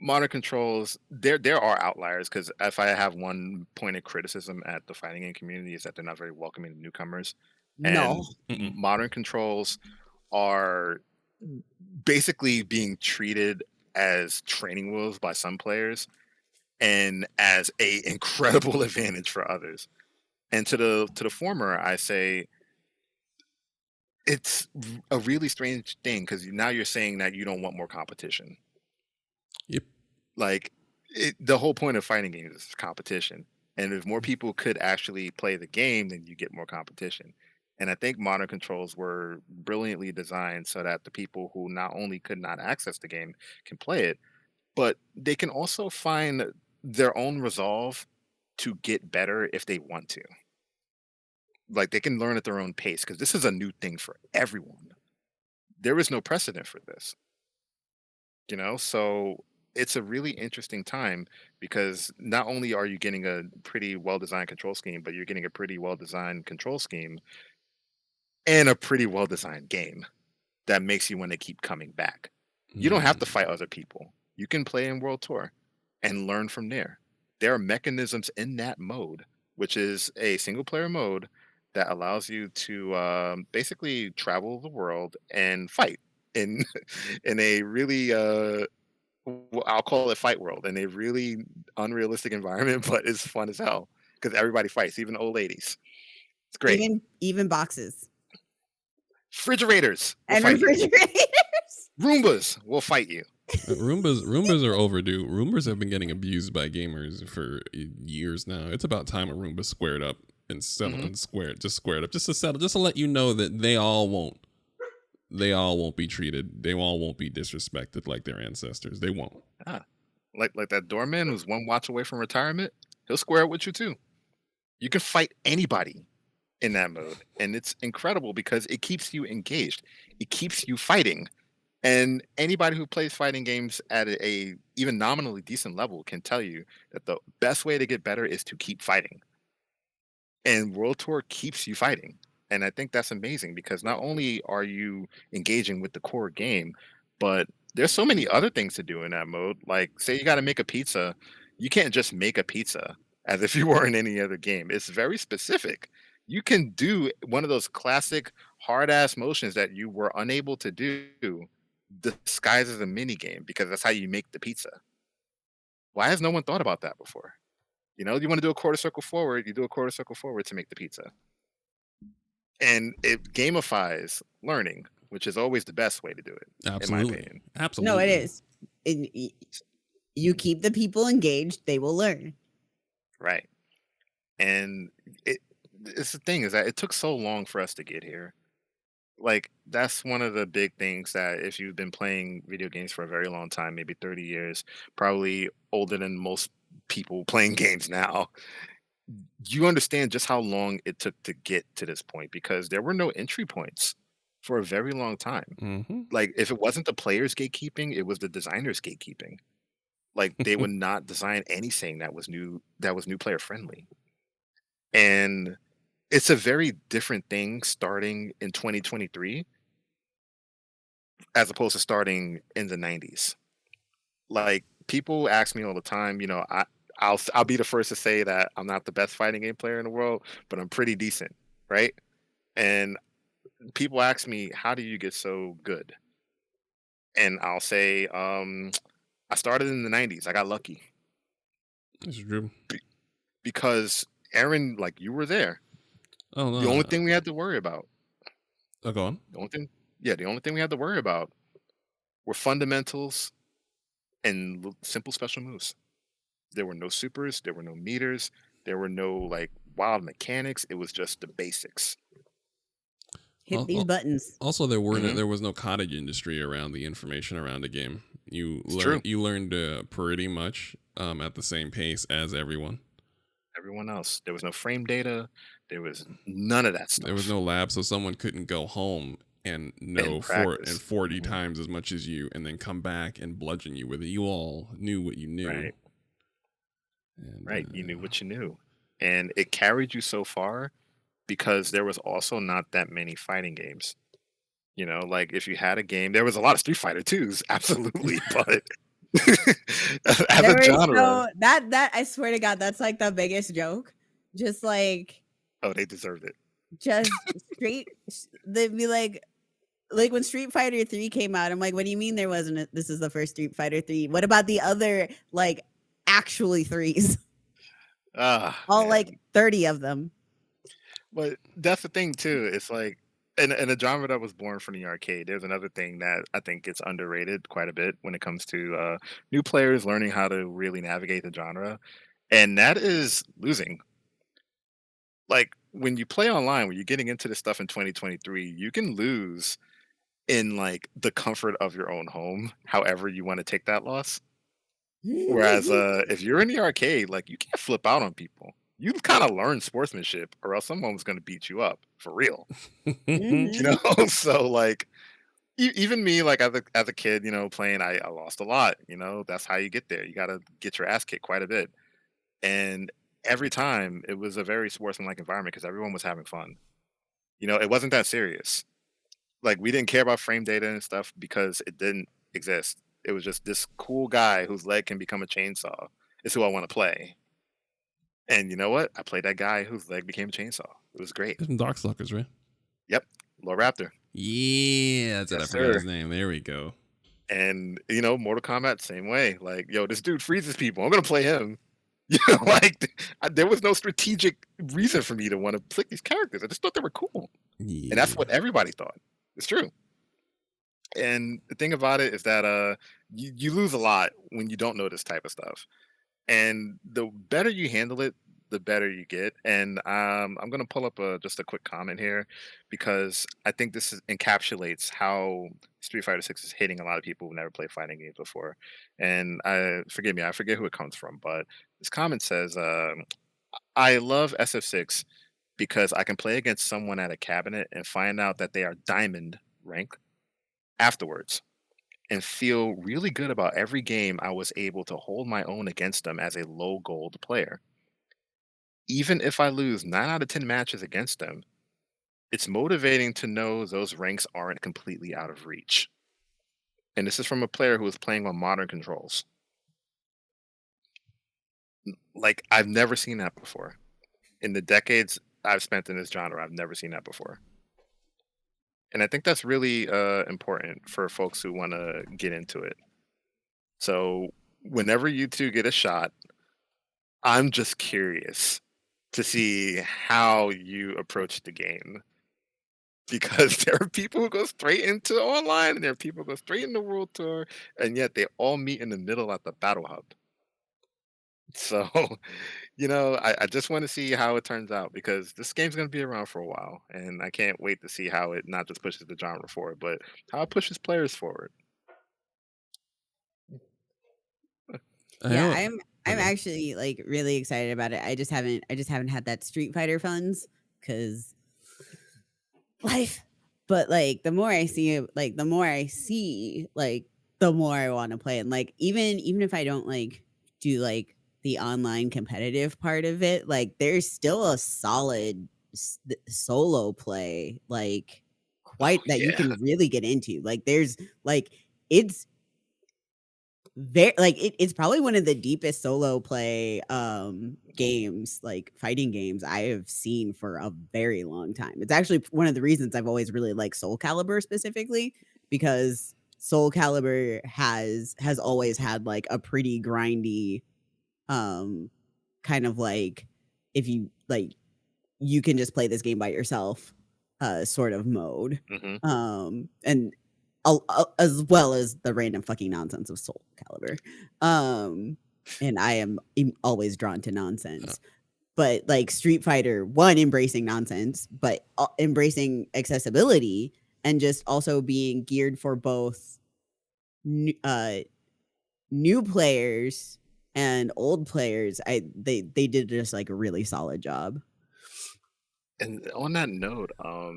modern controls, there are outliers, because if I have one point of criticism at the fighting game community is that they're not very welcoming to newcomers. no. And Mm-mm. modern controls are basically being treated as training wheels by some players and as a incredible advantage for others. And to the former, I say it's a really strange thing because now you're saying that you don't want more competition. Yep. Like, the whole point of fighting games is competition. And if more people could actually play the game, then you get more competition. And I think modern controls were brilliantly designed so that the people who not only could not access the game can play it, but they can also find their own resolve to get better if they want to. Like, they can learn at their own pace because this is a new thing for everyone. There is no precedent for this, So it's a really interesting time because not only are you getting a pretty well designed control scheme, but you're getting a pretty well designed control scheme and a pretty well designed game that makes you want to keep coming back. You don't have to fight other people. You can play in World Tour and learn from there. There are mechanisms in that mode which is a single player mode that allows you to basically travel the world and fight in in a really I'll call it fight world in a really unrealistic environment, but it's fun as hell because everybody fights, even old ladies. It's great. Even boxes Refrigerators will and fight you. refrigerators. Roombas will fight you. Roombas are overdue. Roombas have been getting abused by gamers for years now. It's about time a Roomba squared up and settled and squared up, just to settle, just to let you know that they all won't be treated. They all won't be disrespected like their ancestors. They won't. Like that doorman who's one watch away from retirement. He'll square up with you too. You can fight anybody in that mode, and it's incredible because it keeps you engaged. It keeps you fighting. And anybody who plays fighting games at a even nominally decent level can tell you that the best way to get better is to keep fighting. And World Tour keeps you fighting. And I think that's amazing because not only are you engaging with the core game, but there's so many other things to do in that mode. Like, say you got to make a pizza, you can't just make a pizza as if you were in any other game. It's very specific. You can do one of those classic hard ass motions that you were unable to do disguised as a mini game because that's how you make the pizza. Why has no one thought about that before? You know, you want to do a quarter circle forward, you do a quarter circle forward to make the pizza. And it gamifies learning, which is always the best way to do it, in my Absolutely. opinion. Absolutely. No, it is. You keep the people engaged, they will learn. Right. And it's the thing is that it took so long for us to get here. Like, that's one of the big things that if you've been playing video games for a very long time, maybe 30 years, probably older than most people playing games now, you understand just how long it took to get to this point because there were no entry points for a very long time. Mm-hmm. Like, if it wasn't the players gatekeeping, it was the designers gatekeeping. Like, they would not design anything that was new player friendly. And it's a very different thing starting in 2023 as opposed to starting in the 90s. Like, people ask me all the time, you know, I'll be the first to say that I'm not the best fighting game player in the world, but I'm pretty decent, right? And people ask me, how do you get so good? And I'll say, I started in the 90s. I got lucky That's true. because Aaron, like, you were there. Oh no. The only thing we had to worry about, Oh, go on. the only thing we had to worry about were fundamentals and simple special moves. There were no supers, there were no meters, there were no like wild mechanics. It was just the basics. Hit these buttons. Also, there Mhm. was no cottage industry around the information around the game. You true. learned pretty much at the same pace as everyone. Everyone else, there was no frame data. There was none of that stuff. There was no lab, so someone couldn't go home and know practice. 40 times as much as you, and then come back and bludgeon you with it. You all knew what you knew. Right. And, Right. You knew what you knew. And it carried you so far because there was also not that many fighting games. You know, like if you had a game, there was a lot of Street Fighter 2s, absolutely, but as There a is genre, that I swear to God, that's like the biggest joke. Just like oh, they deserved it. just straight they'd be like when Street Fighter 3 came out, I'm like, what do you mean there wasn't this is the first Street Fighter 3? What about the other like actually threes? All Man. like 30 of them. But that's the thing too. It's like in a genre that was born from the arcade, there's another thing that I think gets underrated quite a bit when it comes to new players learning how to really navigate the genre, and that is losing. Like when you play online, when you're getting into this stuff in 2023, you can lose in like the comfort of your own home, however you want to take that loss. Whereas if you're in the arcade, like you can't flip out on people. You kind of learn sportsmanship, or else someone was going to beat you up for real. Mhm. You know, so like even me, like as a kid, you know, playing, I lost a lot. You know, that's how you get there. You got to get your ass kicked quite a bit, and every time it was a very sportsmanlike environment because everyone was having fun. You know, it wasn't that serious. Like we didn't care about frame data and stuff because it didn't exist. It was just this cool guy whose leg can become a chainsaw is who I want to play. And you know what? I played that guy whose leg became a chainsaw. It was great. Some Darkstalkers, right? Yep, Lord Raptor. Yeah, that's it. I Yes, forgot his sir. name. There we go. And Mortal Kombat, same way. Like, yo, this dude freezes people. I'm gonna play him. Like there was no strategic reason for me to want to pick these characters. I just thought they were cool, Yeah. and that's what everybody thought. It's true. And the thing about it is that you lose a lot when you don't know this type of stuff. And the better you handle it, the better you get. And I'm gonna pull up just a quick comment here because I think encapsulates how Street Fighter Six is hitting a lot of people who never played fighting games before. And forgive me, I forget who it comes from, but this comment says, "I love SF6 because I can play against someone at a cabinet and find out that they are diamond rank afterwards." And feel really good about every game I was able to hold my own against them as a low gold player. Even if I lose 9 out of 10 matches against them, it's motivating to know those ranks aren't completely out of reach. And this is from a player who was playing on modern controls. Like, I've never seen that before. In the decades I've spent in this genre, I've never seen that before. And I think that's really important for folks who want to get into it. So, whenever you two get a shot, I'm just curious to see how you approach the game because there are people who go straight into online and there are people who go straight into World Tour, and yet they all meet in the middle at the Battle Hub. So, I just want to see how it turns out because this game's going to be around for a while, and I can't wait to see how it not just pushes the genre forward, but how it pushes players forward. I Yeah, know- I'm Okay. actually like really excited about it. I just haven't had that Street Fighter funds because life. But like the more I see it, like the more I see, like the more I want to play. And like even if I don't like do like the online competitive part of it, like there's still a solid solo play, like quite that you Yeah. can really get into. Like there's like it's very like it's probably one of the deepest solo play games, like fighting games I have seen for a very long time. It's actually one of the reasons I've always really liked Soul Calibur specifically because Soul Calibur has always had like a pretty grindy kind of like if you like you can just play this game by yourself sort of mode. Hmm. And as well as the random fucking nonsense of Soul Calibur. And I am always drawn to nonsense. But like Street Fighter, one embracing nonsense, but embracing accessibility and just also being geared for both new players and old players. They did just like a really solid job. And on that note, I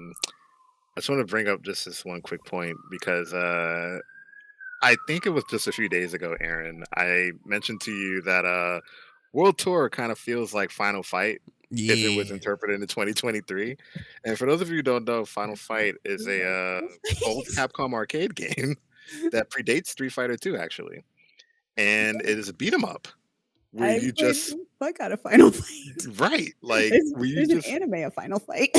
just want to bring up just this one quick point because I think it was just a few days ago, Aaron. I mentioned to you that World Tour kind of feels like Final Fight if it was Yeah. interpreted in 2023. And for those of you who don't know, Final Fight is a old Capcom arcade game that predates Street Fighter 2, actually, and it is a beat 'em up where you just fuck out of Final Fight. right, like where you There's an just anime of Final Fight.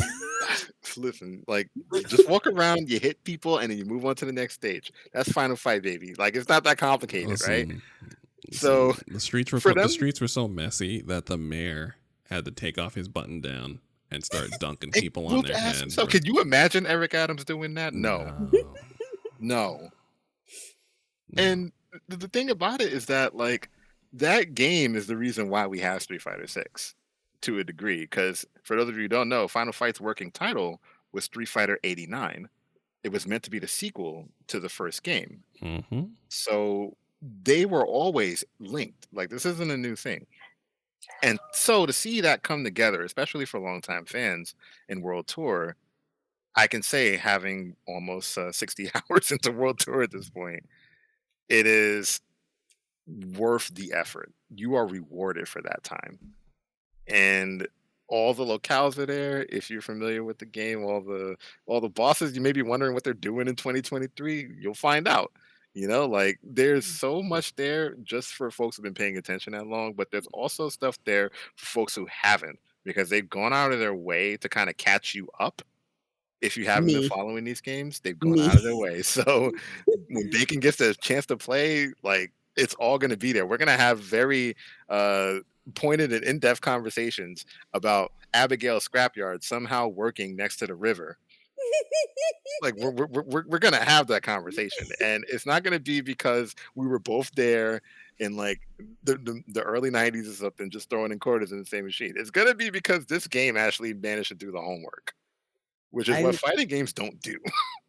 listen, like you just walk around, you hit people, and then you move on to the next stage. That's Final Fight, baby. Like it's not that complicated, right? Listen, So the streets were for the them, streets were so messy that the mayor had to take off his button down and start dunking it people on moved their ass. head. So bro. could you imagine Eric Adams doing that? No, No. no. No. And the thing about it is that like that game is the reason why we have Street Fighter 6 to a degree. Because for those of you who don't know, Final Fight's working title was Street Fighter 89. It was meant to be the sequel to the first game. Mm-hmm. So they were always linked. Like this isn't a new thing. And so to see that come together, especially for longtime fans in World Tour, I can say having almost 60 hours into World Tour at this point, it is worth the effort. You are rewarded for that time. And all the locales are there. If you're familiar with the game, all the bosses, you may be wondering what they're doing in 2023. You'll find out. You know, like there's so much there just for folks who've been paying attention that long, but there's also stuff there for folks who haven't because they've gone out of their way to kind of catch you up. If you haven't been Me, following these games, they've gone me. out of their way. So when Bacon gets a chance to play, like it's all going to be there. We're going to have very uh, pointed and in-depth conversations about Abigail's scrapyard somehow working next to the river. Like we're going to have that conversation, and it's not going to be because we were both there in like the early 90s or something, just throwing in quarters in the same machine. It's going to be because this game actually managed to do the homework, which is what I fighting games don't do.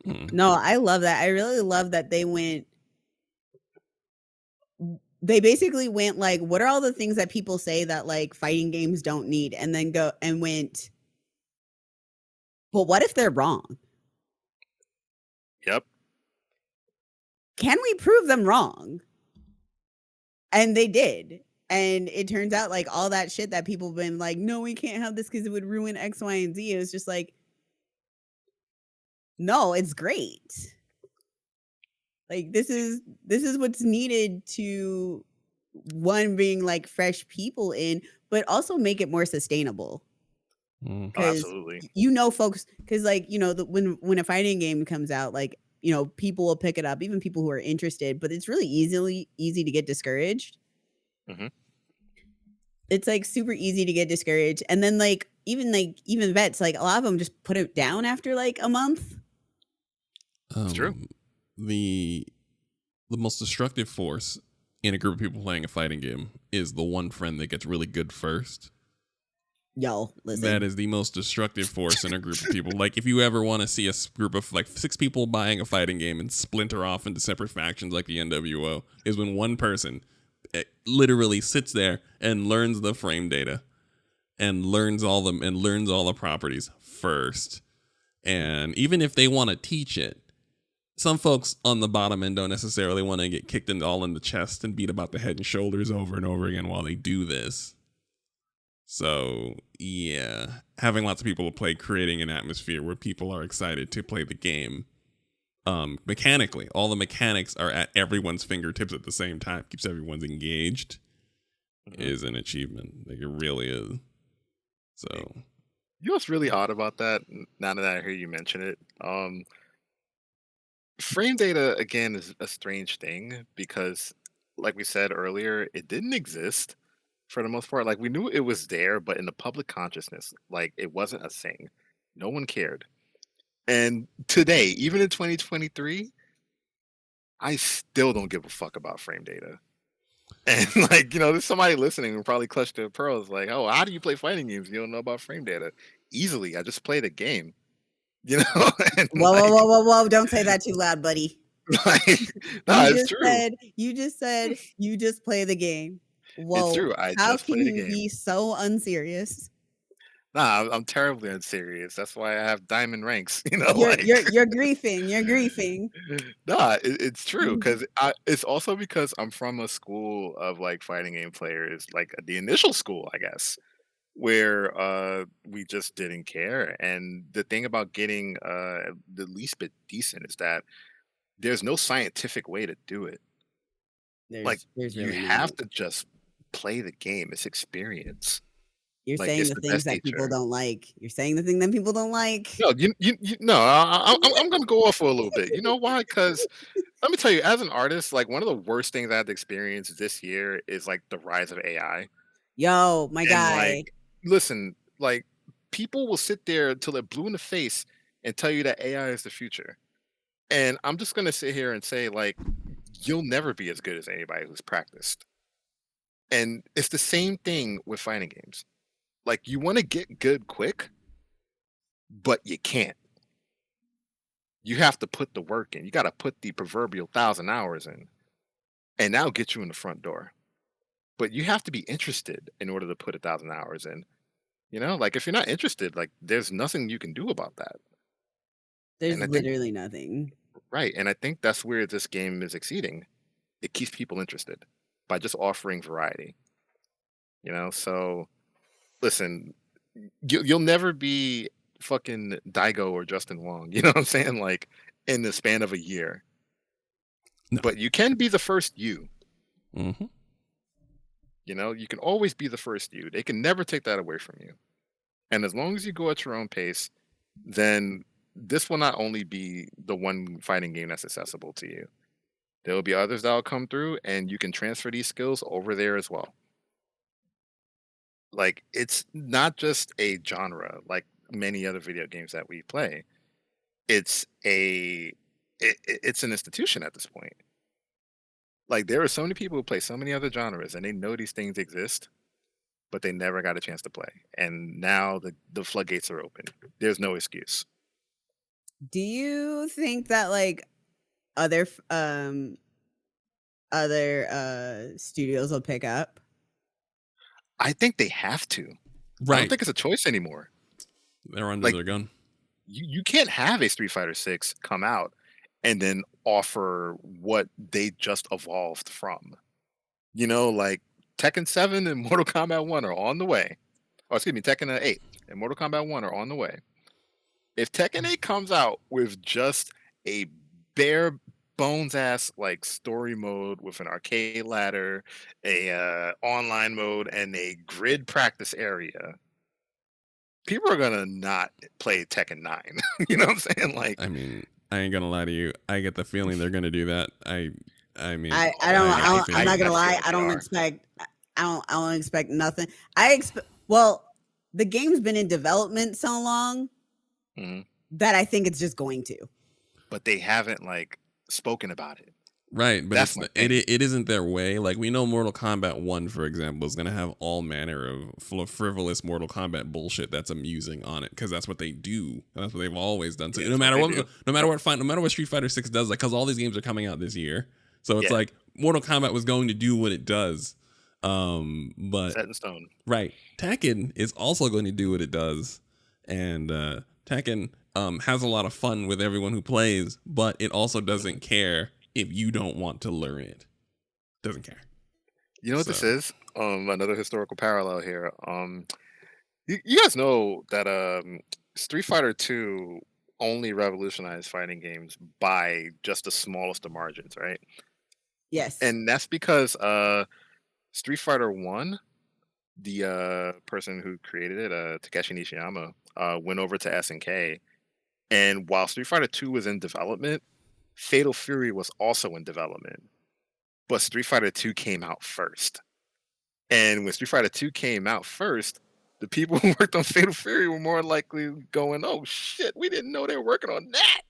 Hmm. no, I love that. I really love that they basically went like, what are all the things that people say that like fighting games don't need, and then go and went, but what if they're wrong? Yep. Can we prove them wrong? And they did. And it turns out like all that shit that people have been like, no, we can't have this because it would ruin X, Y, and Z. It was just like, no, it's great. Like this is what's needed to, one, being like fresh people in, but also make it more sustainable. Hmm. Oh, Because absolutely. folks, because like when a fighting game comes out, like people will pick it up, even people who are interested, but it's really easy to get discouraged. Mhm. It's like super easy to get discouraged, and then like even vets, like a lot of them just put it down after like a month. It's true. The most destructive force in a group of people playing a fighting game is the one friend that gets really good first. Yo, listen, That is the most destructive force in a group of people. Like, if you ever want to see a group of like 6 people buying a fighting game and splinter off into separate factions like the NWO, is when one person literally sits there and learns the frame data and learns all the properties first. And even if they want to teach it, some folks on the bottom end don't necessarily want to get kicked in the chest and beat about the head and shoulders over and over again while they do this. So, yeah, having lots of people to play, creating an atmosphere where people are excited to play the game. Mechanically, all the mechanics are at everyone's fingertips at the same time, keeps everyone's engaged, is an achievement. Like, it really is. So, You know what's really odd about that? Now that I hear you mention it, frame data again is a strange thing because, like we said earlier, it didn't exist for the most part. Like we knew it was there, but in the public consciousness, like it wasn't a thing. No one cared. And today, even in 2023, I still don't give a fuck about frame data. And like, there's somebody listening who probably clutched their pearls, like, oh, how do you play fighting games? You don't know about frame data. Easily, I just play the game. And whoa, like, whoa! Don't say that too loud, buddy. like no, You it's just true. said you just play the game. Whoa, It's true. I how just can play the you game. be so unserious? Nah, I'm terribly unserious. That's why I have diamond ranks. You're Like you're griefing. You're griefing. nah, it's true because it's also because I'm from a school of like fighting game players, like the initial school, I guess, where we just didn't care. And the thing about getting the least bit decent is that there's no scientific way to do it. Like There's you really have not. to just play the game. It's experience. You're Like saying it's the the things best that people teacher. don't like. You're saying the thing that people don't like. No, no. I'm gonna go off for a little bit. You know why? Because let me tell you, as an artist, like one of the worst things I had to experience this year is like the rise of AI. Yo, my And guy. like, listen, like people will sit there until they're blue in the face and tell you that AI is the future. And I'm just gonna sit here and say, like, you'll never be as good as anybody who's practiced. And it's the same thing with fighting games. Like, you want to get good quick, but you can't. You have to put the work in. You got to put the proverbial 1,000 hours in, and that'll get you in the front door. But you have to be interested in order to put 1,000 hours in. Like if you're not interested, like there's nothing you can do about that. There's And I think literally nothing. right, and I think that's where this game is exceeding. It keeps people interested by just offering variety. So listen, you'll never be fucking Daigo or Justin Wong. You know what I'm saying? Like in the span of a year. No. But you can be the first you. Mm-hmm. You know, you can always be the first you. They can never take that away from you. And as long as you go at your own pace, then this will not only be the one fighting game that's accessible to you. There will be others that will come through, and you can transfer these skills over there as well. Like, it's not just a genre like many other video games that we play. It's it's an institution at this point. Like, there are so many people who play so many other genres, and they know these things exist, but they never got a chance to play. And now the floodgates are open. There's no excuse. Do you think that like other studios will pick up? I think they have to. I don't Right. think it's a choice anymore. They're under Like- their gun. You can't have a Street Fighter 6 come out and then offer what they just evolved from. You know, like Tekken 7 and Mortal Kombat 1 are on the way. Oh, excuse me, Tekken 8 and Mortal Kombat 1 are on the way. If Tekken 8 comes out with just a bare bones ass like story mode with an arcade ladder, a online mode, and a grid practice area, people are gonna not play Tekken 9. You know what I'm saying? Like, I mean, I ain't gonna lie to you. I get the feeling they're gonna do that. I mean, I'm get the feeling- not gonna I lie. feel like I don't they are. expect. I don't expect nothing. I expect. Well, the game's been in development so long Mhm. that I think it's just going to. but they haven't like spoken about it. Right, but That's it's my it thing. it isn't their way. Like we know Mortal Kombat 1, for example, is gonna have all manner of frivolous Mortal Kombat bullshit that's amusing on it because that's what they do. That's what they've always done. So Yeah, no that's matter what what, they no matter what Street Fighter 6 does, like because all these games are coming out this year, so it's Yeah. like Mortal Kombat was going to do what it does. But Set in stone. right, Tekken is also going to do what it does, and Tekken has a lot of fun with everyone who plays, but it also doesn't care if you don't want to learn it. Doesn't care. You know what this So- is? Another historical parallel here. You guys know that Street Fighter 2 only revolutionized fighting games by just the smallest of margins, right? Yes. And that's because Street Fighter 1, the person who created it, Takeshi Nishiyama, went over to SNK. And while Street Fighter 2 was in development, Fatal Fury was also in development. But Street Fighter 2 came out first. And when Street Fighter 2 came out first, the people who worked on Fatal Fury were more likely going, oh shit, we didn't know they were working on that.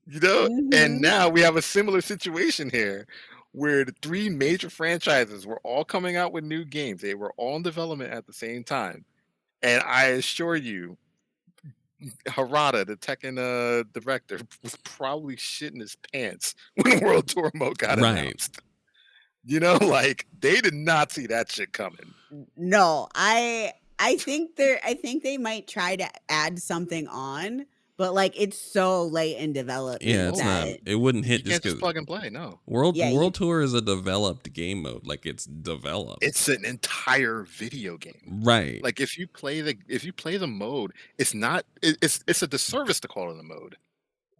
You know? Mhm. And now we have a similar situation here where the three major franchises were all coming out with new games. They were all in development at the same time. And I assure you, Harada, the Tekken director, was probably shitting his pants when World Tour Mode got Right. announced. You know, like they did not see that shit coming. No, I think they might try to add something on, but like it's so late in development. Yeah, it's not. that- It wouldn't You hit can't just just because plug and play. No, World Yeah, World Tour is a developed game mode. Like it's developed. it's an entire video game. right. Like if you play the mode, it's not. It's a disservice to call it a mode.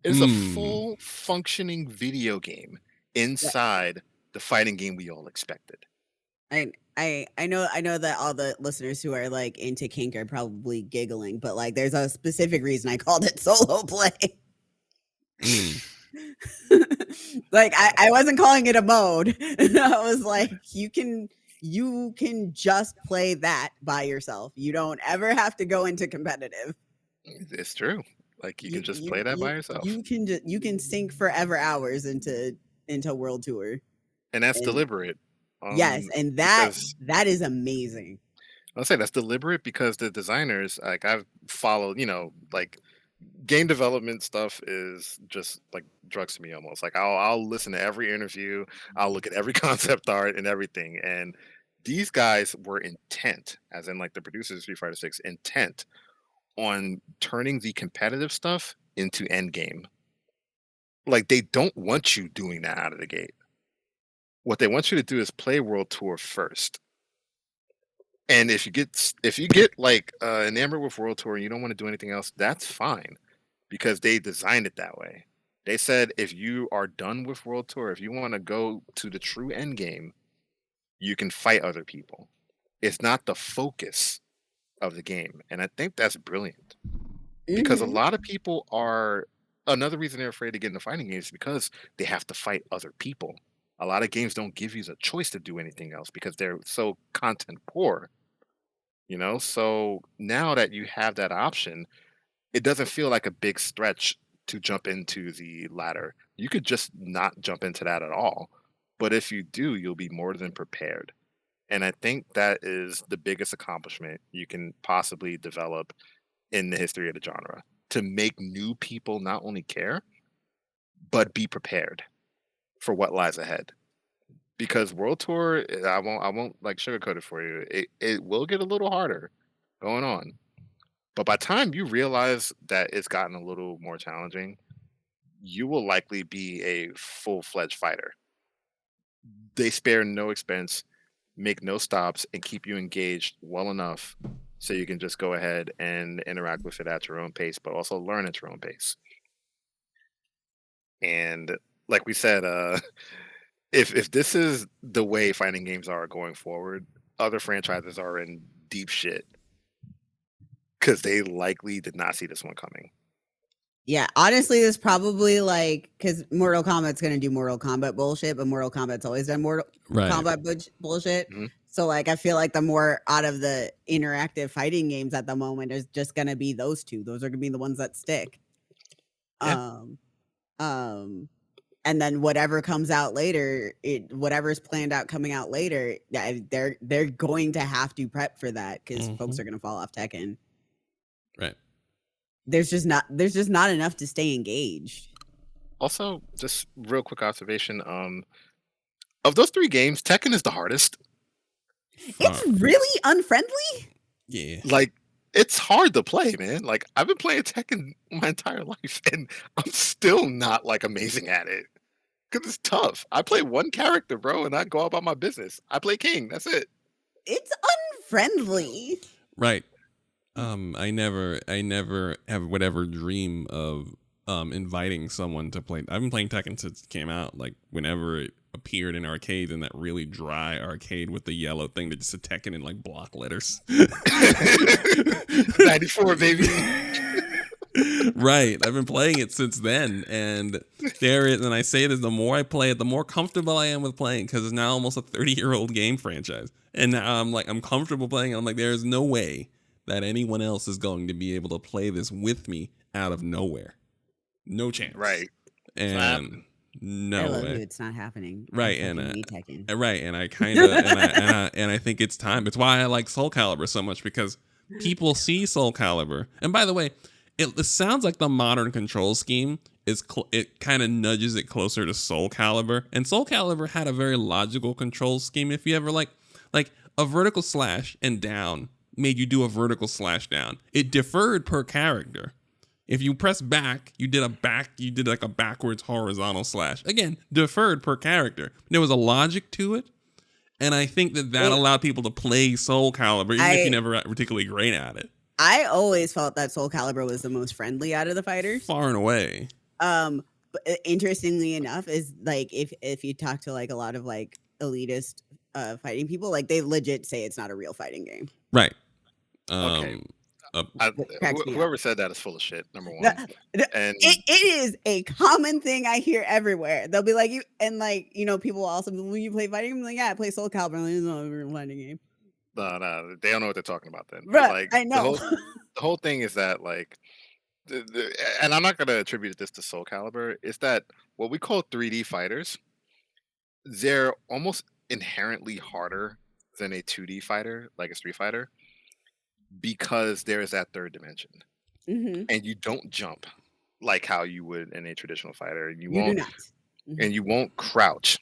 It's a full functioning video game inside the fighting game we all expected. I know that all the listeners who are like into kink are probably giggling, but like there's a specific reason I called it solo play. Mm. Like I wasn't calling it a mode. I was like, you can just play that by yourself. You don't ever have to go into competitive. It's true. Like you can just play that by yourself, You can sink forever hours into World Tour. and that's and- deliberate. Yes, and that because- is amazing. I'll say that's deliberate because the designers, like I've followed, like game development stuff is just like drugs to me almost. Like I'll listen to every interview, I'll look at every concept art and everything. And these guys were intent, as in like the producers of Street Fighter 6, intent on turning the competitive stuff into endgame. Like they don't want you doing that out of the gate. What they want you to do is play World Tour first. And if you get like enamored with World Tour and you don't want to do anything else, that's fine, because they designed it that way. They said if you are done with World Tour, if you want to go to the true end game, you can fight other people. It's not the focus of the game. And I think that's brilliant because a Mhm. lot of people are another reason they're afraid to get into fighting games is because they have to fight other people. A lot of games don't give you the choice to do anything else because they're so content poor, you know? So now that you have that option, it doesn't feel like a big stretch to jump into the ladder. You could just not jump into that at all. But if you do, you'll be more than prepared. And I think that is the biggest accomplishment you can possibly develop in the history of the genre to make new people not only care, but be prepared for what lies ahead. Because World Tour, I won't like sugarcoat it for you. It will get a little harder going on. But by the time you realize that it's gotten a little more challenging, you will likely be a full-fledged fighter. They spare no expense, make no stops, and keep you engaged well enough so you can just go ahead and interact with it at your own pace, but also learn at your own pace. And like we said, if this is the way fighting games are going forward, other franchises are in deep shit because they likely did not see this one coming. Yeah, honestly, this probably like because Mortal Kombat's gonna do Mortal Kombat bullshit, but Mortal Kombat's always done Mortal Right. Kombat bullshit. Mhm. So like, I feel like the more out of the interactive fighting games at the moment is just gonna be those two. Those are gonna be the ones that stick. Yeah. Um, and then whatever comes out later, whatever's planned out coming out later, yeah, they're going to have to prep for that because folks Mhm. are gonna fall off Tekken. Right. There's just not enough to stay engaged. Also, just real quick observation. Of those 3 games, Tekken is the hardest. It's really unfriendly. Yeah. Like, it's hard to play, man. Like, I've been playing Tekken my entire life, and I'm still not like amazing at it because it's tough. I play one character, bro, and I go about my business. I play King. That's it. It's unfriendly. Right. I never would ever dream of inviting someone to play. I've been playing Tekken since it came out. Like whenever it appeared in arcades in that really dry arcade with the yellow thing that just said Tekken in like block letters. 94, baby. Right. I've been playing it since then, and and I say this, the more I play it, the more comfortable I am with playing because it's now almost a 30-year-old game franchise. And now I'm comfortable playing it. I'm like, there is no way that anyone else is going to be able to play this with me out of nowhere. No chance. Right. And I no love way. you. It's not happening. Right, I and fucking need Tekken. right, and I kind of and I think it's time. It's why I like Soul Calibur so much because people see Soul Calibur. And by the way, it sounds like the modern control scheme is it kind of nudges it closer to Soul Calibur. And Soul Calibur had a very logical control scheme. If you ever like a vertical slash and down made you do a vertical slash down. It differed per character. If you press back, you did like a backwards horizontal slash. Again, deferred per character. There was a logic to it, and I think that allowed people to play Soul Calibur, even if you never got particularly great at it. I always felt that Soul Calibur was the most friendly out of the fighters. Far and away. But interestingly enough, is like if you talk to like a lot of like elitist fighting people, like they legit say it's not a real fighting game. Right. Okay. Whoever said that is full of shit. Number one, and it is a common thing I hear everywhere. They'll be like, "You," and like people will also when you play fighting, I'm like, "Yeah, I play Soul Calibur." Like, it's not a real fighting game. No, they don't know what they're talking about then. Right, Like, I know. The whole thing is that like, and I'm not gonna attribute this to Soul Calibur. It's that what we call 3D fighters, they're almost inherently harder than a 2D fighter, like a Street Fighter, because there is that third dimension, and you don't jump like how you would in a traditional fighter. You do won't, not. and you won't crouch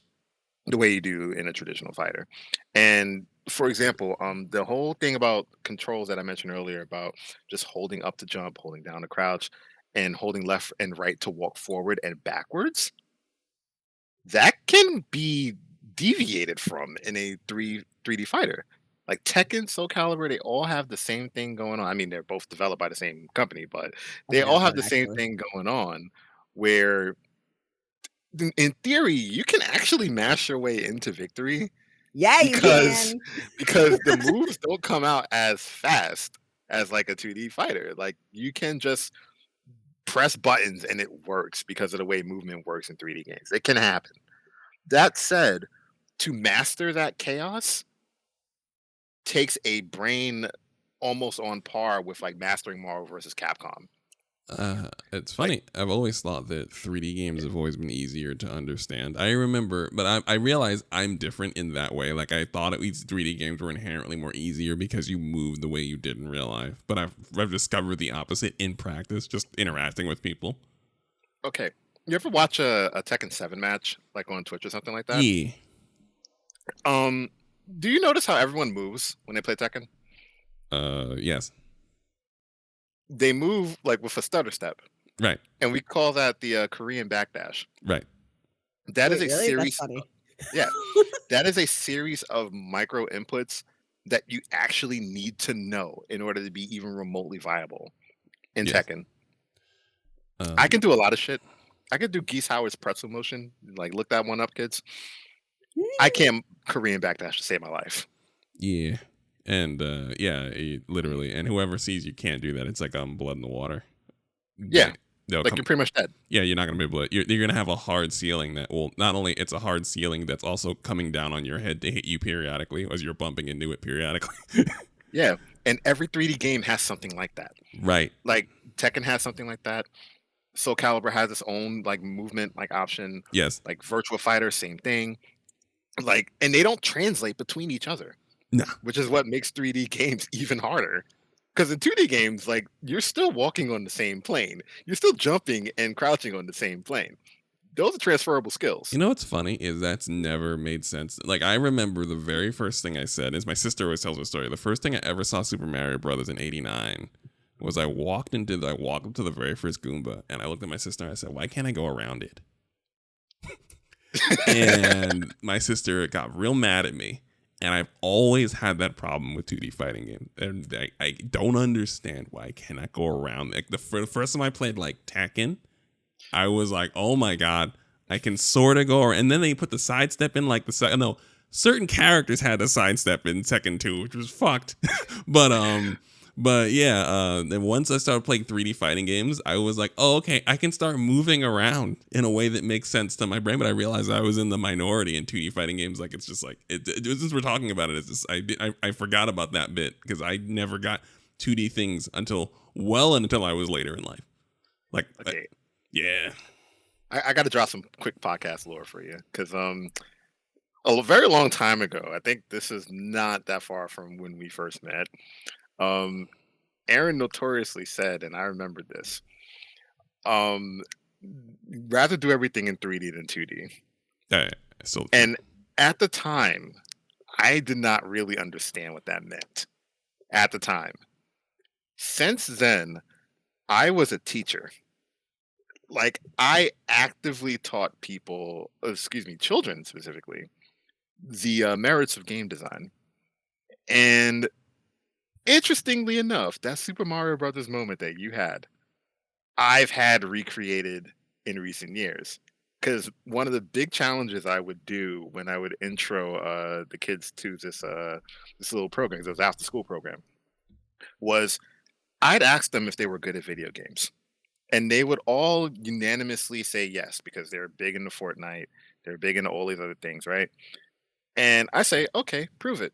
the way you do in a traditional fighter. And for example, the whole thing about controls that I mentioned earlier about just holding up to jump, holding down to crouch, and holding left and right to walk forward and backwards, that can be deviated from in a 3D fighter. Like Tekken, Soul Calibur, they all have the same thing going on. I mean, they're both developed by the same company, but they all have the same thing going on where in theory, you can actually mash your way into victory Yeah, you because can. because the moves don't come out as fast as like a 2D fighter. Like you can just press buttons and it works because of the way movement works in 3D games. It can happen. That said, to master that chaos takes a brain almost on par with like mastering Marvel versus Capcom. It's funny. I've always thought that 3D games have always been easier to understand. I remember, but I realize I'm different in that way. Like I thought at least 3D games were inherently more easier because you move the way you did in real life. But I've discovered the opposite in practice, just interacting with people. Okay. You ever watch a Tekken 7 match, like on Twitch or something like that? Yeah. Do you notice how everyone moves when they play Tekken? Yes. They move like with a stutter step, Right. and we call that the Korean backdash. Right. That is Wait, a really? series. That's funny. Yeah, that is a series of micro inputs that you actually need to know in order to be even remotely viable in Yes. Tekken. I can do a lot of shit. I could do Geese Howard's pretzel motion. Like, look that one up, kids. I can't Korean backdash to save my life. Yeah. And literally, and whoever sees you can't do that. It's like blood in the water. Yeah, They'll like come- you're pretty much dead. yeah, you're not gonna be able to. You're gonna have a hard ceiling that will not only it's a hard ceiling that's also coming down on your head to hit you periodically as you're bumping into it periodically. Yeah, and every 3D game has something like that. Right. Like Tekken has something like that. Soul Calibur has its own like movement like option. Yes. Like Virtua Fighter, same thing. Like, and they don't translate between each other. No. Which is what makes 3D games even harder. Because in 2D games, like you're still walking on the same plane. You're still jumping and crouching on the same plane. Those are transferable skills. You know what's funny is that's never made sense. Like I remember the very first thing I said is my sister always tells me a story. The first thing I ever saw Super Mario Brothers in '89 was I walked up to the very first Goomba and I looked at my sister and I said, "Why can't I go around it?" And my sister got real mad at me. And I've always had that problem with 2D fighting games. And I don't understand why I cannot go around. Like the first time I played like Tekken, I was like, oh my God, I can sort of go around. And then they put the sidestep in like certain characters had a sidestep in Tekken 2, which was fucked. But yeah, then once I started playing 3D fighting games, I was like, oh, okay, I can start moving around in a way that makes sense to my brain. But I realized I was in the minority in 2D fighting games. Like, it's just like, since we're talking about it, it's just, I forgot about that bit because I never got 2D things until I was later in life. Like, Okay. yeah. I got to draw some quick podcast lore for you. Because a very long time ago, I think this is not that far from when we first met. Aaron notoriously said, and I remember this, rather do everything in 3D than 2D. And at the time, I did not really understand what that meant at the time. Since then, I was a teacher. Like, I actively taught children specifically, the merits of game design. And interestingly enough, that Super Mario Brothers moment that you had, I've had recreated in recent years. Because one of the big challenges I would do when I would intro the kids to this little program, this after school program, was I'd ask them if they were good at video games. And they would all unanimously say yes, because they're big into Fortnite, they're big into all these other things, right? And I say, okay, prove it.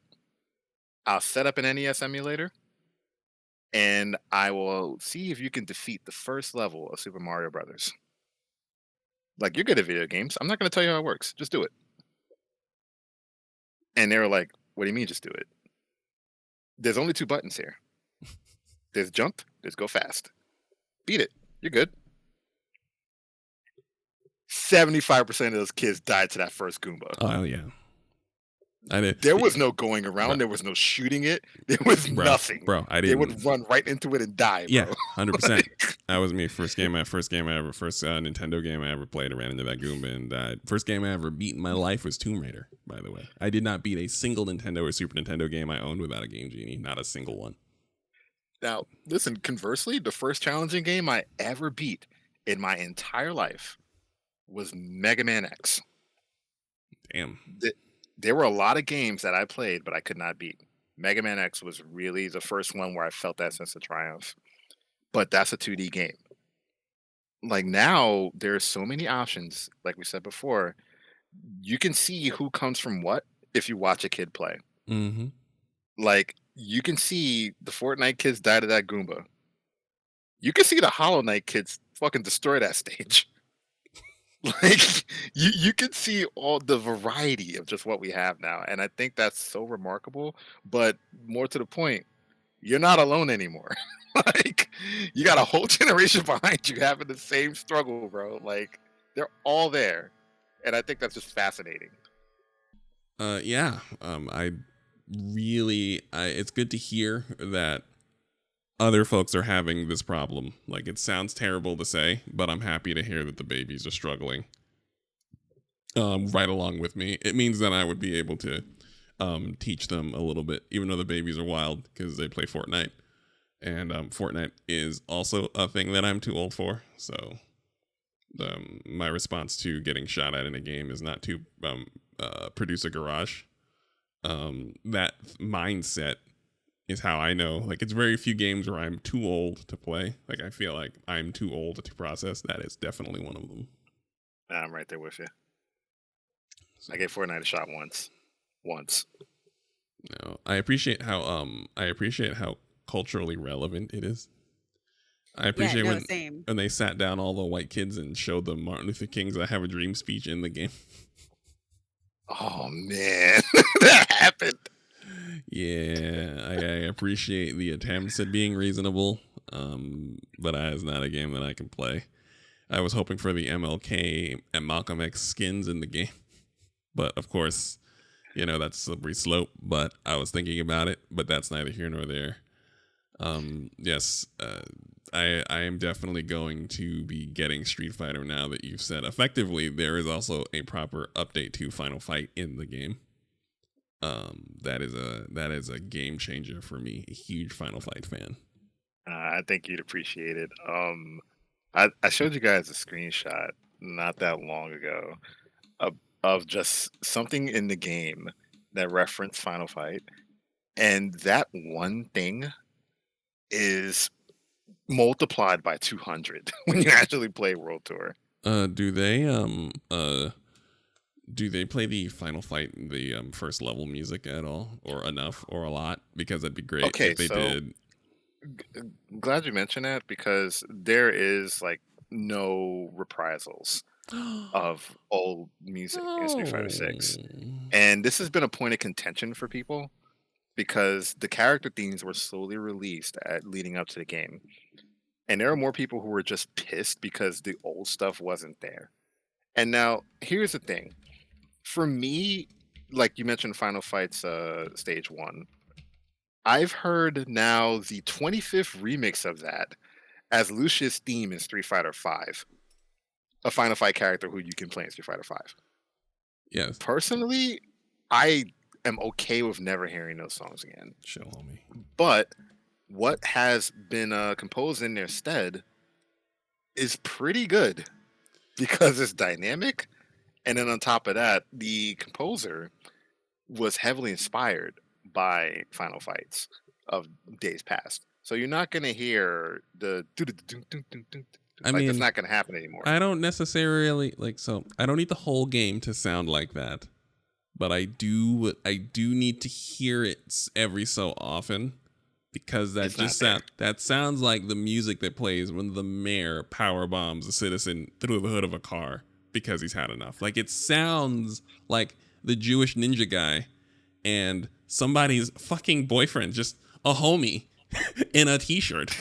I'll set up an NES emulator, and I will see if you can defeat the first level of Super Mario Brothers. Like, you're good at video games. I'm not going to tell you how it works. Just do it. And they were like, what do you mean just do it? There's only 2 buttons here. There's jump, there's go fast. Beat it. You're good. 75% of those kids died to that first Goomba. Oh, yeah. I did. There was no going around. Bro. There was no shooting it. There was nothing. Bro, I They didn't. would run right into it and die, bro. Yeah, 100%. That was me. First Nintendo game I ever played. I ran into that Goomba and died. First game I ever beat in my life was Tomb Raider, by the way. I did not beat a single Nintendo or Super Nintendo game I owned without a Game Genie. Not a single one. Now, listen, conversely, the first challenging game I ever beat in my entire life was Mega Man X. Damn. There were a lot of games that I played, but I could not beat. Mega Man X was really the first one where I felt that sense of triumph. But that's a 2D game. Like now, there's so many options. Like we said before, you can see who comes from what if you watch a kid play. Mm-hmm. Like you can see the Fortnite kids die to that Goomba. You can see the Hollow Knight kids fucking destroy that stage. Like you can see all the variety of just what we have now, and I think that's so remarkable. But more to the point, you're not alone anymore. Like you got a whole generation behind you having the same struggle, bro. Like they're all there, and I think that's just fascinating. Yeah. It's good to hear that other folks are having this problem. Like, it sounds terrible to say, but I'm happy to hear that the babies are struggling right along with me. It means that I would be able to teach them a little bit, even though the babies are wild because they play Fortnite. And Fortnite is also a thing that I'm too old for. So my response to getting shot at in a game is not to produce a garage. That mindset is how I know. Like, it's very few games where I'm too old to play. Like, I feel like I'm too old to process. That is definitely one of them. I'm right there with you. I gave Fortnite a shot once. No, I appreciate how culturally relevant it is. I appreciate when they sat down all the white kids and showed them Martin Luther King's "I Have a Dream" speech in the game. Oh man, that happened. Yeah, I appreciate the attempts at being reasonable, but that is not a game that I can play. I was hoping for the MLK and Malcolm X skins in the game, but of course, that's a slippery slope. But I was thinking about it, but that's neither here nor there. Yes, I am definitely going to be getting Street Fighter now that you've said. Effectively, there is also a proper update to Final Fight in the game. That is a game changer for me. A huge Final Fight fan. I think you'd appreciate it. I showed you guys a screenshot not that long ago of just something in the game that referenced Final Fight, and that one thing is multiplied by 200 when you actually play World Tour. Do they play the Final Fight, the first level music at all, or enough, or a lot? Because that'd be great if they did. Glad you mentioned that, because there is like no reprisals of old music in Street Fighter 6. And this has been a point of contention for people because the character themes were slowly released leading up to the game. And there are more people who were just pissed because the old stuff wasn't there. And now, here's the thing. For me, like you mentioned Final Fight's Stage 1, I've heard now the 25th remix of that as Lucia's theme in Street Fighter V. A Final Fight character who you can play in Street Fighter V. Yes. Personally, I am okay with never hearing those songs again. Chill, homie. But what has been composed in their stead is pretty good because it's dynamic. And then on top of that, the composer was heavily inspired by Final Fights of days past. So you're not going to hear the... it's not going to happen anymore. I don't necessarily... I don't need the whole game to sound like that. But I do need to hear it every so often. Because that sounds like the music that plays when the mayor power bombs a citizen through the hood of a car because he's had enough. Like, it sounds like the Jewish ninja guy and somebody's fucking boyfriend, just a homie in a t-shirt,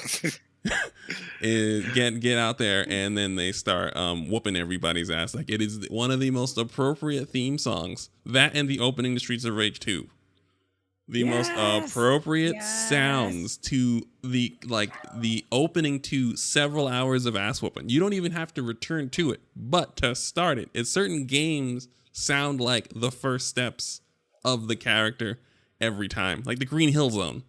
get out there, and then they start whooping everybody's ass. Like, it is one of the most appropriate theme songs. That and the opening to Streets of Rage 2. The most appropriate sounds to the opening to several hours of ass whooping. You don't even have to return to it, but to start it, certain games sound like the first steps of the character every time. Like the Green Hill Zone.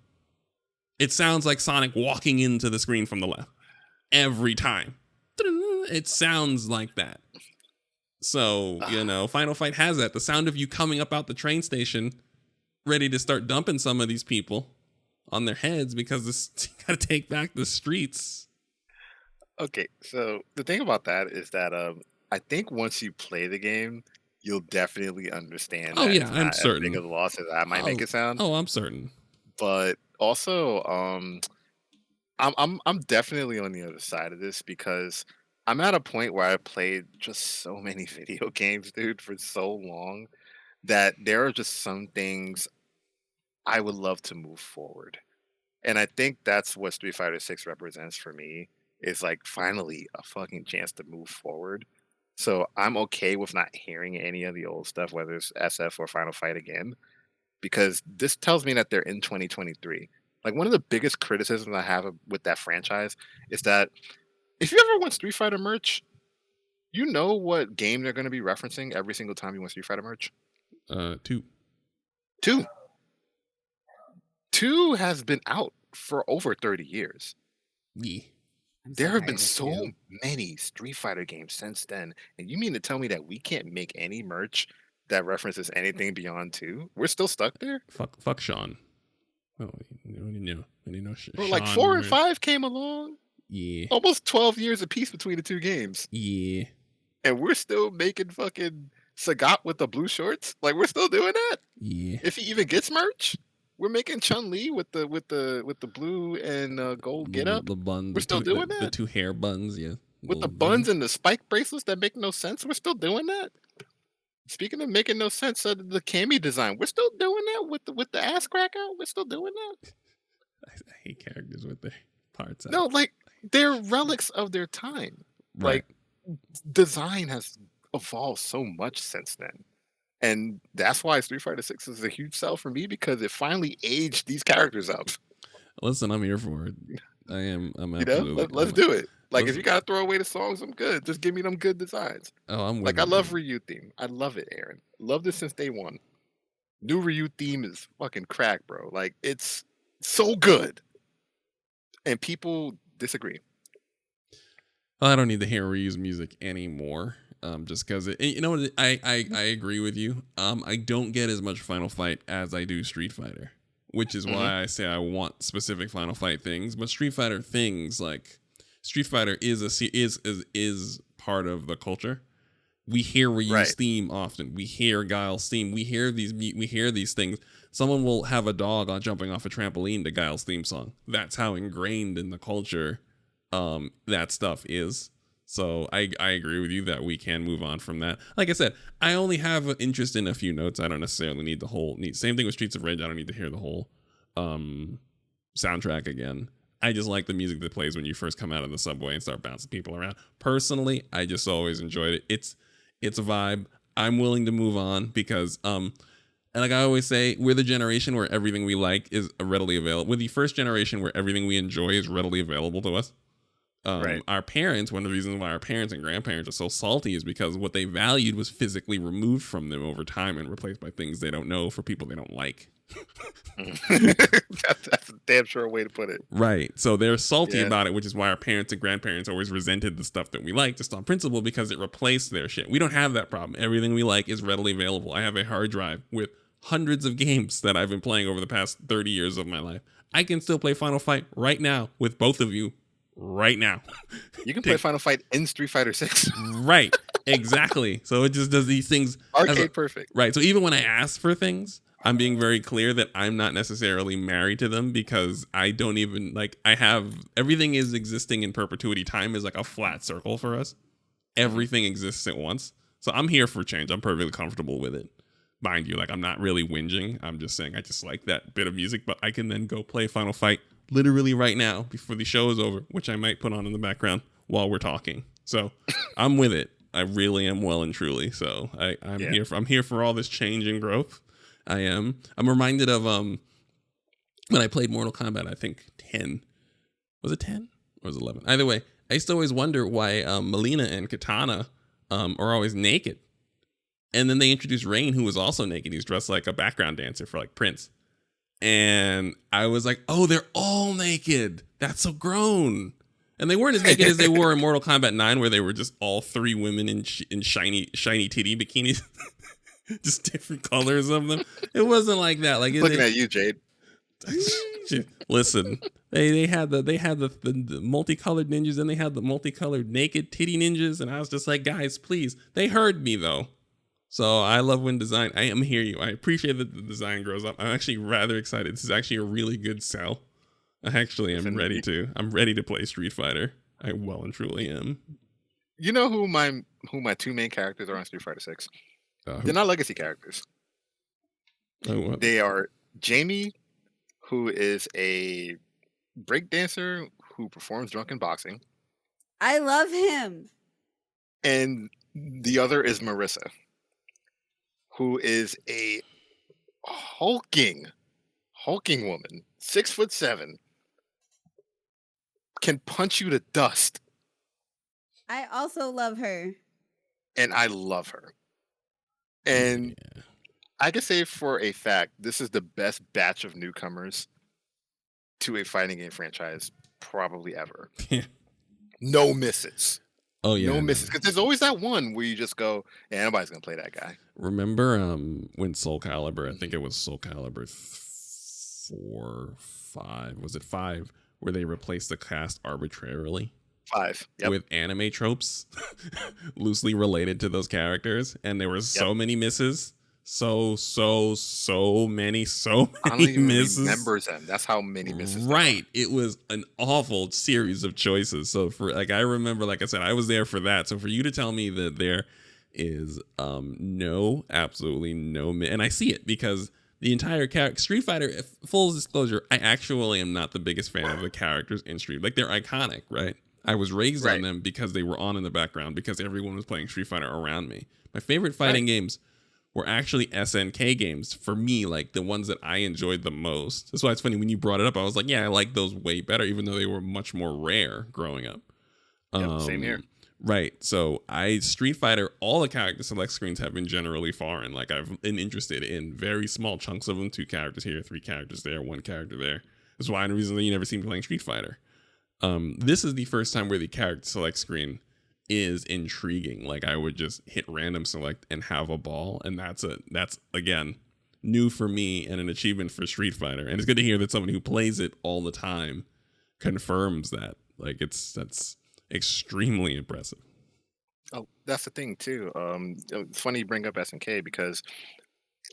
It sounds like Sonic walking into the screen from the left every time. It sounds like that. So, Final Fight has that. The sound of you coming up out the train station, ready to start dumping some of these people on their heads because you got to take back the streets. Okay, so the thing about that is that I think once you play the game, you'll definitely understand. Oh that yeah, it's I'm not certain. as big of a loss as I might make it sound. Oh, I'm certain. But also, I'm definitely on the other side of this because I'm at a point where I've played just so many video games, dude, for so long that there are just some things I would love to move forward. And I think that's what Street Fighter 6 represents for me is like finally a fucking chance to move forward. So I'm okay with not hearing any of the old stuff, whether it's SF or Final Fight again, because this tells me that they're in 2023. Like one of the biggest criticisms I have with that franchise is that if you ever want Street Fighter merch, you know what game they're going to be referencing every single time you want Street Fighter merch? 2. 2 has been out for over 30 years. Yeah. There have been so many Street Fighter games since then, and you mean to tell me that we can't make any merch that references anything beyond 2? We're still stuck there? Fuck Sean. Oh, Bro, like 4 and 5 came along. Yeah. Almost 12 years apiece between the two games. Yeah. And we're still making fucking Sagat with the blue shorts? Like we're still doing that? Yeah. If he even gets merch? We're making Chun-Li with the blue and gold get up. The bun. We're still doing that. The 2 hair buns, yeah. With the buns and the spike bracelets that make no sense. We're still doing that. Speaking of making no sense, the Cammy design. We're still doing that with the ass crack out. We're still doing that. I hate characters with their parts out. No, like they're relics of their time. Right. Like design has evolved so much since then. And that's why Street Fighter 6 is a huge sell for me because it finally aged these characters up. Listen, I'm here for it. I'm absolutely. Let's do it. Like if you gotta throw away the songs, I'm good. Just give me them good designs. Oh, I'm like I love Ryu theme. I love it, Aaron. Love this since day one. New Ryu theme is fucking crack, bro. Like it's so good. And people disagree. Well, I don't need to hear Ryu's music anymore. Just because I agree with you. I don't get as much Final Fight as I do Street Fighter, which is why I say I want specific Final Fight things. But Street Fighter things like Street Fighter is part of the culture. We hear Ryu's theme often. We hear Guile's theme. We hear these things. Someone will have a dog on jumping off a trampoline to Guile's theme song. That's how ingrained in the culture that stuff is. So I agree with you that we can move on from that. Like I said, I only have an interest in a few notes. I don't necessarily need the whole. Same thing with Streets of Rage. I don't need to hear the whole soundtrack again. I just like the music that plays when you first come out of the subway and start bouncing people around. Personally, I just always enjoyed it. It's a vibe. I'm willing to move on because and like I always say, we're the generation where everything we like is readily available. We're the first generation where everything we enjoy is readily available to us. Our parents, one of the reasons why our parents and grandparents are so salty is because what they valued was physically removed from them over time and replaced by things they don't know for people they don't like. That's a damn sure way to put it. Right. So they're salty about it, which is why our parents and grandparents always resented the stuff that we like just on principle because it replaced their shit. We don't have that problem. Everything we like is readily available. I have a hard drive with hundreds of games that I've been playing over the past 30 years of my life. I can still play Final Fight right now with both of you. Right now, you can play Final Fight in Street Fighter 6. Right, exactly. So it just does these things arcade perfect. Right. So even when I ask for things, I'm being very clear that I'm not necessarily married to them because I don't even I have everything is existing in perpetuity. Time is like a flat circle for us. Everything exists at once. So I'm here for change. I'm perfectly comfortable with it. Mind you, I'm not really whinging. I'm just saying I just like that bit of music, but I can then go play Final Fight literally right now before the show is over, which I might put on in the background while we're talking. So I'm with it. I really am well and truly. So I'm here for all this change and growth. I am. I'm reminded of when I played Mortal Kombat, I think 10. Was it 10 or was it 11? Either way, I used to always wonder why Melina and Katana are always naked. And then they introduced Rain, who was also naked. He's dressed like a background dancer for Prince. And I was like, oh, they're all naked. That's so grown. And they weren't as naked as they were in Mortal Kombat 9, where they were just all three women in shiny titty bikinis, just different colors of them. It wasn't like that. Like Looking at you, Jade. Listen, they had the multicolored ninjas, and they had the multicolored naked titty ninjas, and I was just like, guys, please. They heard me though. So I love when design. I am hear you. I appreciate that the design grows up. I'm actually rather excited. This is actually a really good sell. I actually am ready to. I'm ready to play Street Fighter. I well and truly am. You know who my two main characters are on Street Fighter 6? They're not legacy characters. They are Jamie, who is a breakdancer who performs drunken boxing. I love him. And the other is Marissa, who is a hulking woman, 6'7", can punch you to dust. I also love her. And I love her. And I can say for a fact, this is the best batch of newcomers to a fighting game franchise probably ever. No misses. Oh yeah, no misses. Because there's always that one where you just go, yeah, nobody's gonna play that guy. Remember when Soul Calibur, I think it was Soul Calibur 4, 5, was it 5, where they replaced the cast arbitrarily? 5. Yep. With anime tropes loosely related to those characters, and there were so many misses. So many I don't even misses. remember them. That's how many misses. Right. It was an awful series of choices. So for I remember, like I said, I was there for that. So for you to tell me that there is absolutely no, and I see it because the entire Street Fighter, full disclosure, I actually am not the biggest fan of the characters in Street. Like, they're iconic, right? I was raised on them because they were on in the background because everyone was playing Street Fighter around me. My favorite fighting games were actually SNK games for me, like the ones that I enjoyed the most. That's why it's funny when you brought it up. I was like, yeah, I like those way better, even though they were much more rare growing up. Same here. Right. So Street Fighter, all the character select screens have been generally foreign. Like, I've been interested in very small chunks of them, 2 characters here, 3 characters there, 1 character there. That's why the reason that you never see me playing Street Fighter. This is the first time where the character select screen is intriguing. Like, I would just hit random select and have a ball, and that's again new for me and an achievement for Street Fighter. And it's good to hear that somebody who plays it all the time confirms that. Like, that's extremely impressive. Oh, that's the thing too. It's funny you bring up SNK because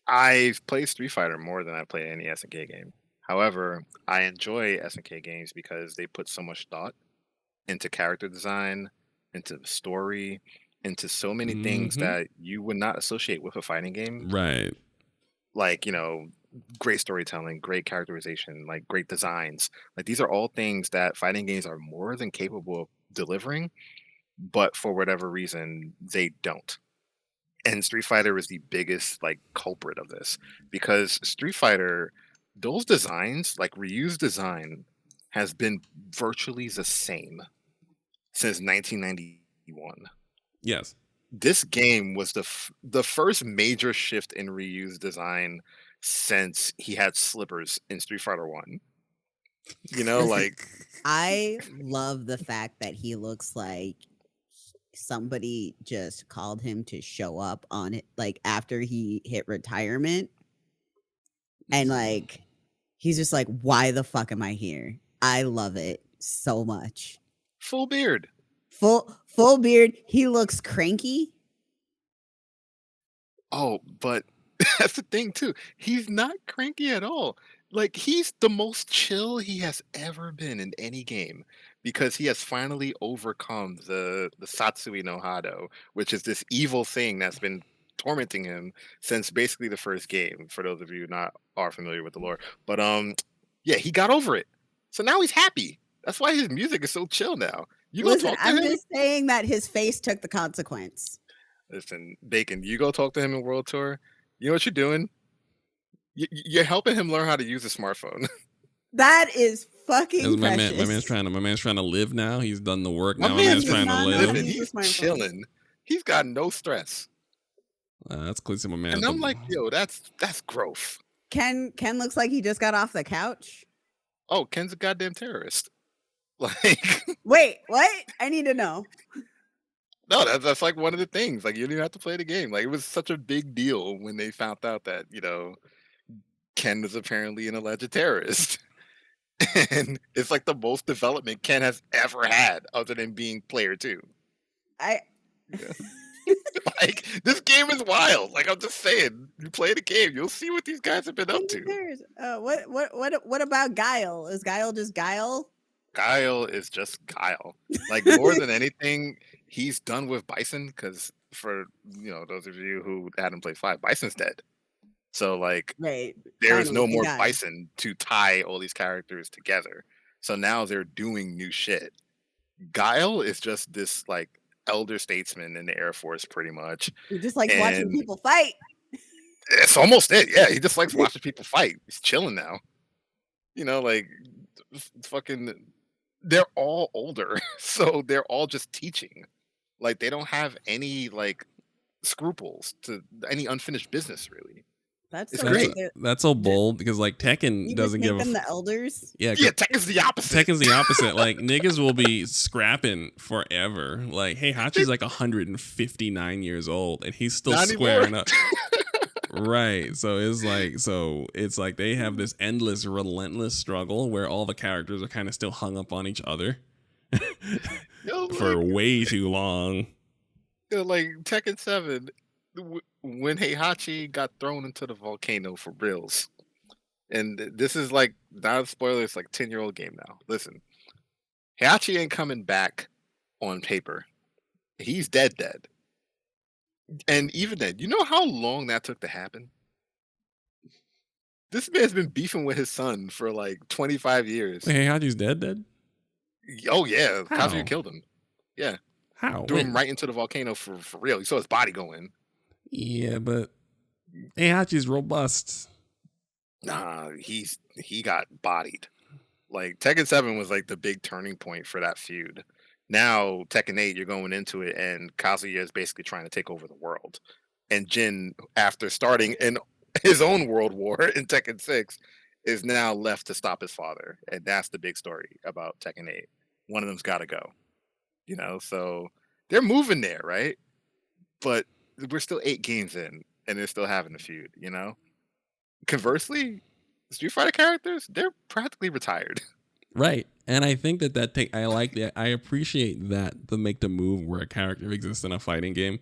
I've played Street Fighter more than I play any SNK game. However, I enjoy SNK games because they put so much thought into character design, into the story, into so many things that you would not associate with a fighting game. Right. Like, great storytelling, great characterization, like great designs. Like, these are all things that fighting games are more than capable of delivering, but for whatever reason, they don't. And Street Fighter is the biggest culprit of this because Street Fighter, those designs, like Ryu's design, has been virtually the same since 1991. Yes. This game was the first major shift in Ryu's design since he had slippers in Street Fighter 1. I love the fact that he looks like somebody just called him to show up on it, like after he hit retirement. And he's just like, why the fuck am I here? I love it so much. Full beard. Full beard. He looks cranky. Oh, but that's the thing too. He's not cranky at all. Like, he's the most chill he has ever been in any game because he has finally overcome the Satsui no Hado, which is this evil thing that's been tormenting him since basically the first game, for those of you not are familiar with the lore. But yeah, he got over it. So now he's happy. That's why his music is so chill now. Listen, I'm just saying that his face took the consequence. Listen, Bacon, you go talk to him in World Tour. You know what you're doing? You're helping him learn how to use a smartphone. That is fucking precious. My man's trying to live now. He's done the work. Now my man's trying to live. He's chilling. He's got no stress. That's clear, my man. And I'm like, yo, that's growth. Ken looks like he just got off the couch. Oh, Ken's a goddamn terrorist. Like, Wait, what? I need to know. no, that's like one of the things. Like, you didn't even have to play the game. Like, it was such a big deal when they found out that Ken was apparently an alleged terrorist. And it's like the most development Ken has ever had, other than being player 2. I Yeah. Like, this game is wild. Like, I'm just saying, you play the game, you'll see what these guys have been up to. What about Guile? Is Guile just Guile? Guile is just Guile. Like, more than anything, he's done with Bison, because for those of you who hadn't played 5, Bison's dead. So like, Right. there is Finally, no he more died. Bison to tie all these characters together. So now they're doing new shit. Guile is just this like elder statesman in the Air Force, pretty much. He just likes watching And people fight. it's almost it. Yeah, he just likes watching people fight. He's chilling now. Like fucking, they're all older, so they're all just teaching. Like, they don't have any like scruples to any unfinished business, really. That's It's so great. cute. That's so bold because like Tekken You doesn't just give make a them the elders. yeah. Yeah, Tekken's the opposite. Tekken's the opposite. Like niggas will be scrapping forever. Like Heihachi's like 159 years old and he's still Not squaring anymore. up. Right. So it's like they have this endless, relentless struggle where all the characters are kind of still hung up on each other for Like, way too long. like Tekken 7, when Heihachi got thrown into the volcano for reals. And this is like, not a spoiler, it's like 10-year-old game now. Listen, Heihachi ain't coming back on paper. He's dead. And even then, you know how long that took to happen? This man's been beefing with his son for like 25 years. Wait, Heihachi's dead? Oh yeah, How? Kazuya killed him. Yeah, How? threw him When? right into the volcano for real. You saw his body go in. Yeah, but Heihachi's robust. Nah, he got bodied. Like, Tekken 7 was like the big turning point for that feud. Now Tekken 8, you're going into it, and Kazuya is basically trying to take over the world. And Jin, after starting in his own world war in Tekken 6, is now left to stop his father. And that's the big story about Tekken 8. One of them's got to go. So they're moving there, right? But we're still 8 games in, and they're still having a feud, Conversely, Street Fighter characters, they're practically retired. Right. And I think I like that. I appreciate that to make the move where a character exists in a fighting game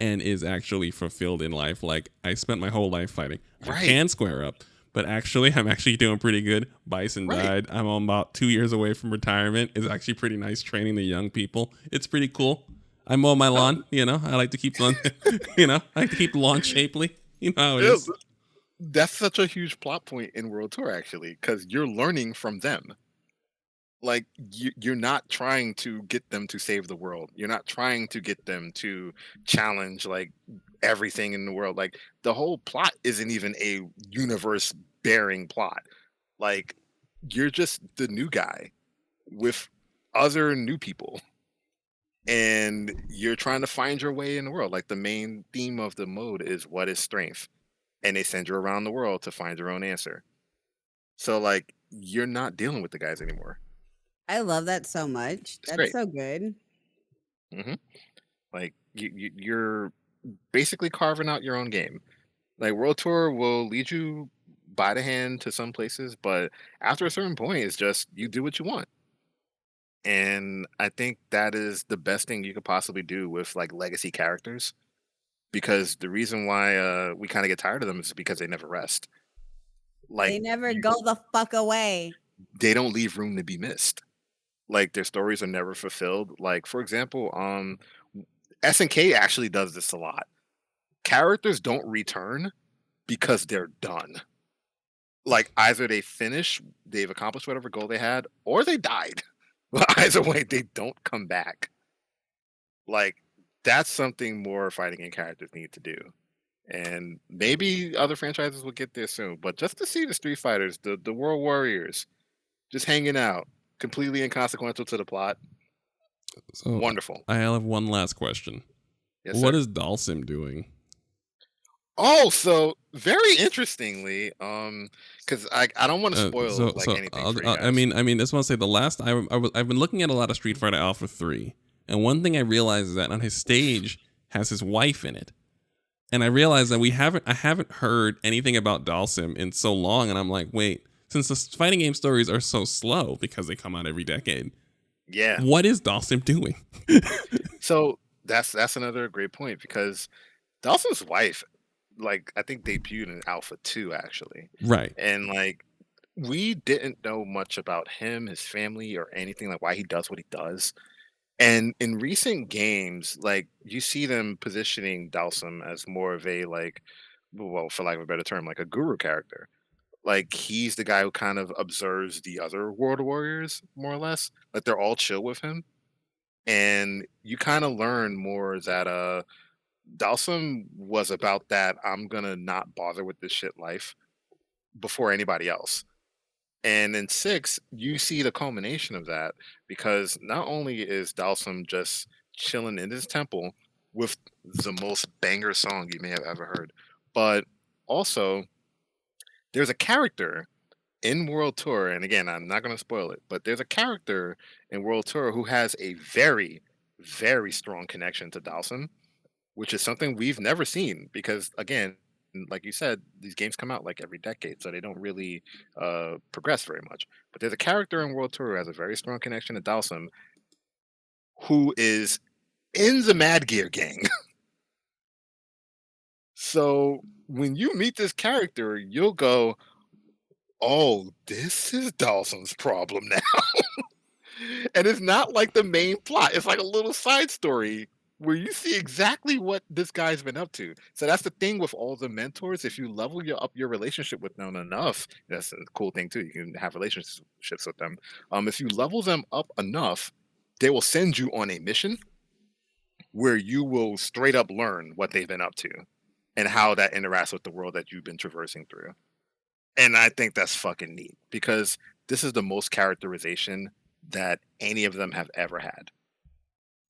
and is actually fulfilled in life. Like, I spent my whole life fighting. I Right. can square up, but actually, I'm actually doing pretty good. Bison Right. died. I'm about 2 years away from retirement. It's actually pretty nice training the young people. It's pretty cool. I mow my lawn, I like to keep lawn, I like to keep the lawn shapely. You know how it is. That's such a huge plot point in World Tour, actually, because you're learning from them. Like, you're not trying to get them to save the world. You're not trying to get them to challenge like everything in the world. Like, the whole plot isn't even a universe bearing plot. Like, you're just the new guy with other new people, and you're trying to find your way in the world. Like, the main theme of the mode is what is strength, and they send you around the world to find your own answer. So like, you're not dealing with the guys anymore. I love that so much. That's great. so good. Like, you're basically carving out your own game. Like, World Tour will lead you by the hand to some places, but after a certain point, it's just you do what you want. And I think that is the best thing you could possibly do with like legacy characters, because the reason why we kind of get tired of them is because they never rest. Like, They never go the fuck away. they don't leave room to be missed. Like, their stories are never fulfilled. Like, for example, SNK actually does this a lot. Characters don't return because they're done. Like, either they've accomplished whatever goal they had, or they died. But either way, they don't come back. Like, that's something more fighting game characters need to do. And maybe other franchises will get there soon. But just to see the Street Fighters, the World Warriors, just hanging out, completely inconsequential to the plot. So Wonderful. I have one last question. Yes, What sir. is Dalsim doing? Oh, so very interestingly, because I don't want to spoil like So anything for you I guys. mean, I just want to say the last I've been looking at a lot of Street Fighter Alpha 3, and one thing I realized is that on his stage has his wife in it, and I realized that I haven't heard anything about Dalsim in so long, and I'm like, wait, since the fighting game stories are so slow because they come out every decade, Yeah. what is Dalsim doing? So that's another great point because Dawson's wife, like I think debuted in Alpha 2 actually. Right. And like we didn't know much about him, his family, or anything like why he does what he does. And in recent games, like you see them positioning Dalsum as more of a like well, for lack of a better term, like a guru character. Like he's the guy who kind of observes the other world warriors, more or less. Like they're all chill with him. And you kind of learn more that Dalsum was about that I'm gonna not bother with this shit life before anybody else. And in 6, you see the culmination of that because not only is Dalsum just chilling in his temple with the most banger song you may have ever heard, but also there's a character in World Tour, and again, I'm not going to spoil it, but there's a character in World Tour who has a very, very strong connection to Dalsum, which is something we've never seen because, again, like you said, these games come out like every decade, so they don't really progress very much. But there's a character in World Tour who has a very strong connection to Dalsum, who is in the Mad Gear gang. So when you meet this character, you'll go, "Oh, this is Dawson's problem now." And it's not like the main plot. It's like a little side story where you see exactly what this guy's been up to. So that's the thing with all the mentors. If you level up your relationship with them enough, that's a cool thing too. You can have relationships with them. If you level them up enough, they will send you on a mission where you will straight up learn what they've been up to and how that interacts with the world that you've been traversing through. And I think that's fucking neat because this is the most characterization that any of them have ever had.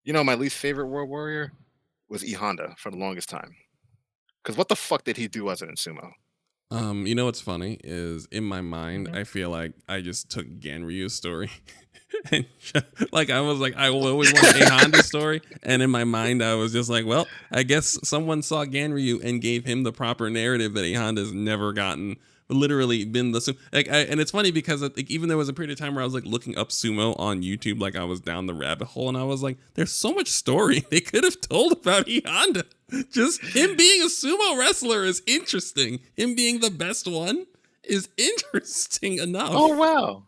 You know, my least favorite World Warrior was E Honda for the longest time. Because what the fuck did he do other than sumo? You know what's funny is in my mind, I feel like I just took Ganryu's story. And like I was like, I always wanted a Honda story, and in my mind, I was just like, well, I guess someone saw Ganryu and gave him the proper narrative that a Honda's never gotten. Literally been the like, and it's funny because like, even there was a period of time where I was like looking up sumo on YouTube, like I was down the rabbit hole, and I was like, there's so much story they could have told about E Honda. Just him being a sumo wrestler is interesting. Him being the best one is interesting enough. Oh wow,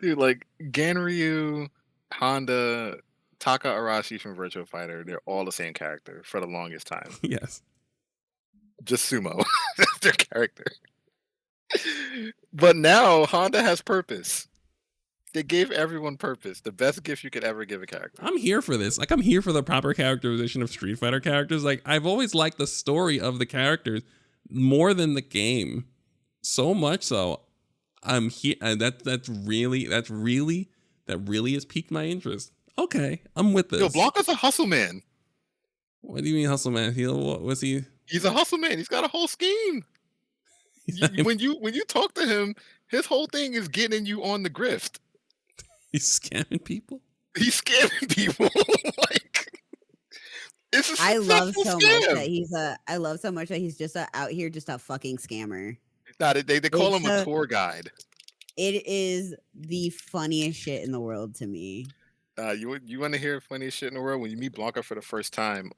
dude! Like Ganryu, Honda, Taka Arashi from Virtua Fighter, they're all the same character for the longest time. Yes. Just sumo. That's their character. But now Honda has purpose. They gave everyone purpose. The best gift you could ever give a character. I'm here for this. Like, I'm here for the proper characterization of Street Fighter characters. Like, I've always liked the story of the characters more than the game. So much so, I'm here. That really has piqued my interest. Okay, I'm with this. Yo, Blanca's a hustle man. What do you mean, hustle man? What was he? He's a hustle man. He's got a whole scheme. When you talk to him, his whole thing is getting you on the grift. He's scamming people. He's scamming people. Like it's a I love successful so scam. much that he's just out here just a fucking scammer. Nah, they call him a It's tour guide. It is the funniest shit in the world to me. You want to hear funniest shit in the world? When you meet Blanca for the first time,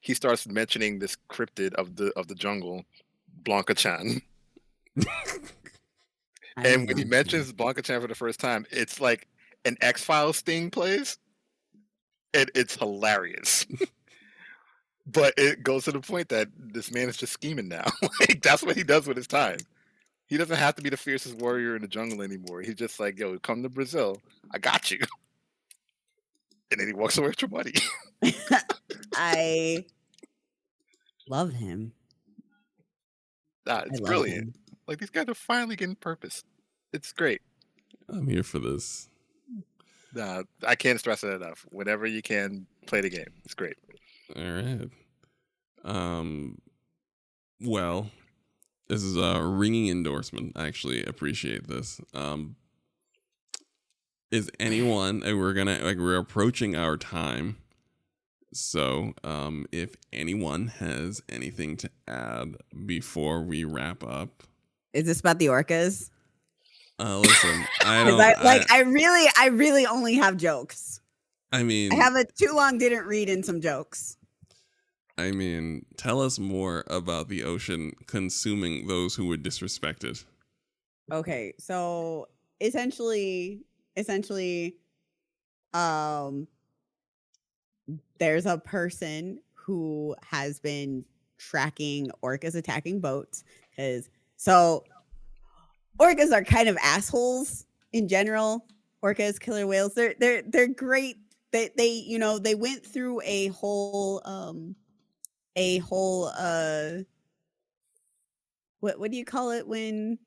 he starts mentioning this cryptid of the jungle, Blanca-chan. And when he mentions Blanca-chan for the first time, it's like an X-Files sting plays, and it's hilarious. But it goes to the point that this man is just scheming now. Like that's what he does with his time. He doesn't have to be the fiercest warrior in the jungle anymore. He's just like, yo, come to Brazil. I got you. And then he walks away with your money. I love him. It's love brilliant. him. Like these guys are finally getting purpose. It's great. I'm here for this. I can't stress it enough. Whenever you can, play the game. It's great. All right. Well, this is a ringing endorsement. I actually appreciate this. Is anyone? We're approaching our time. So, if anyone has anything to add before we wrap up, Is this about the orcas? listen, I 'Cause don't. I really only have jokes. I mean, I have a too long didn't read and some jokes. I mean, tell us more about the ocean consuming those who would disrespect it. Okay, so essentially, um, there's a person who has been tracking orcas attacking boats because orcas are kind of assholes in general. Orcas, killer whales, they're great. They went through a whole what do you call it when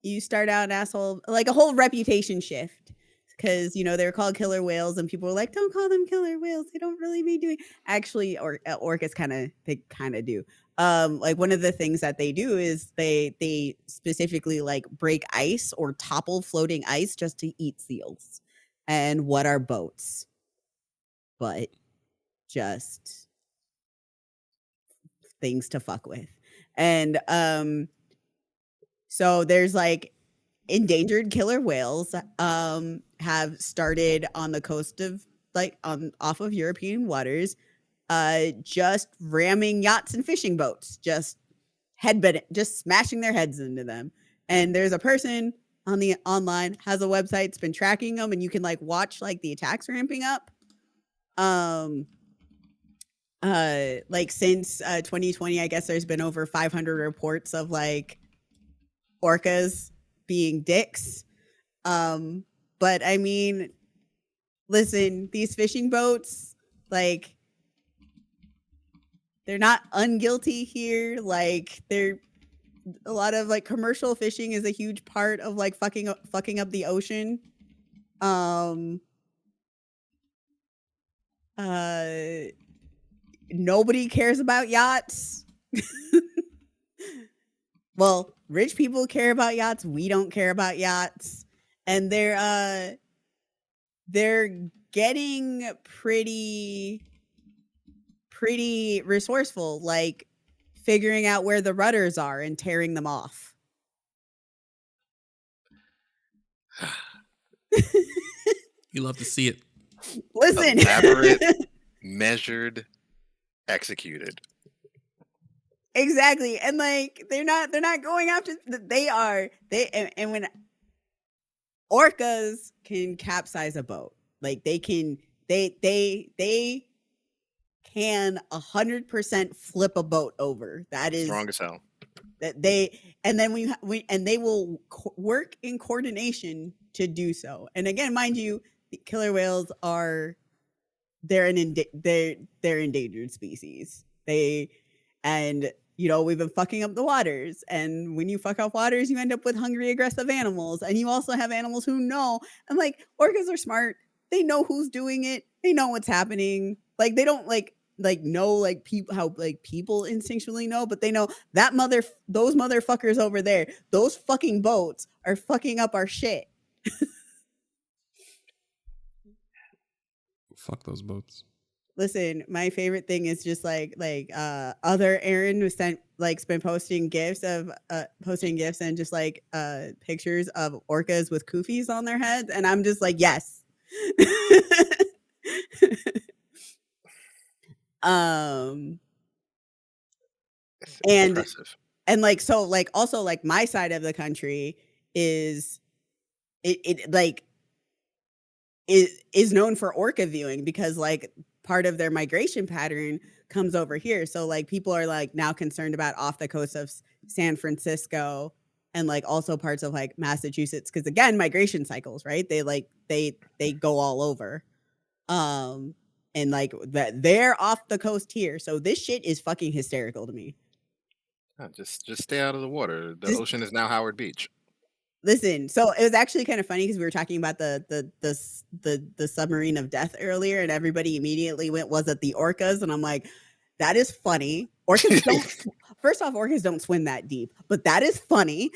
you start out an asshole, like a whole reputation shift, because they were called killer whales and people were like, don't call them killer whales, they don't really be doing actually, or orcas kind of do. Like one of the things that they do is they specifically like break ice or topple floating ice just to eat seals. And what are boats but just things to fuck with? And so there's like endangered killer whales have started on the coast of off of European waters, just ramming yachts and fishing boats, just smashing their heads into them. And there's a person on the online has a website, it's been tracking them, and you can like watch like the attacks ramping up. Like since 2020, I guess there's been over 500 reports of like orcas being dicks. But I mean, listen, these fishing boats, like, they're not unguilty here. Like, they're a lot of like commercial fishing is a huge part of like fucking up the ocean. Nobody cares about yachts. Well, rich people care about yachts. We don't care about yachts. And they're getting pretty resourceful, like figuring out where the rudders are and tearing them off. You love to see it. Listen. Elaborate, measured, executed. Exactly. And like they're not going after, and when orcas can capsize a boat, like they can 100% flip a boat over. That is Strong as hell. that they, and then they will work in coordination to do so. And again, mind you, the killer whales they're endangered species. We've been fucking up the waters. And when you fuck up waters, you end up with hungry, aggressive animals. And you also have animals who know. And like orcas are smart. They know who's doing it. They know what's happening. Like they don't know like people, how like people instinctually know, but they know that those motherfuckers over there, those fucking boats are fucking up our shit. Fuck those boats. Listen, my favorite thing is just other Aaron was been posting gifs and just like pictures of orcas with koofies on their heads, and I'm just like, yes. It's and impressive. and like so like also like my side of the country is is known for orca viewing because like part of their migration pattern comes over here. So like people are like now concerned about off the coast of San Francisco and like also parts of like Massachusetts, because again, migration cycles, right? They go all over. And like that they're off the coast here. So this shit is fucking hysterical to me. Just stay out of the water. The ocean is now Howard Beach. Listen, so it was actually kind of funny because we were talking about the submarine of death earlier, and everybody immediately was it the orcas? And I'm like, that is funny. Orcas don't. First off, orcas don't swim that deep, but that is funny.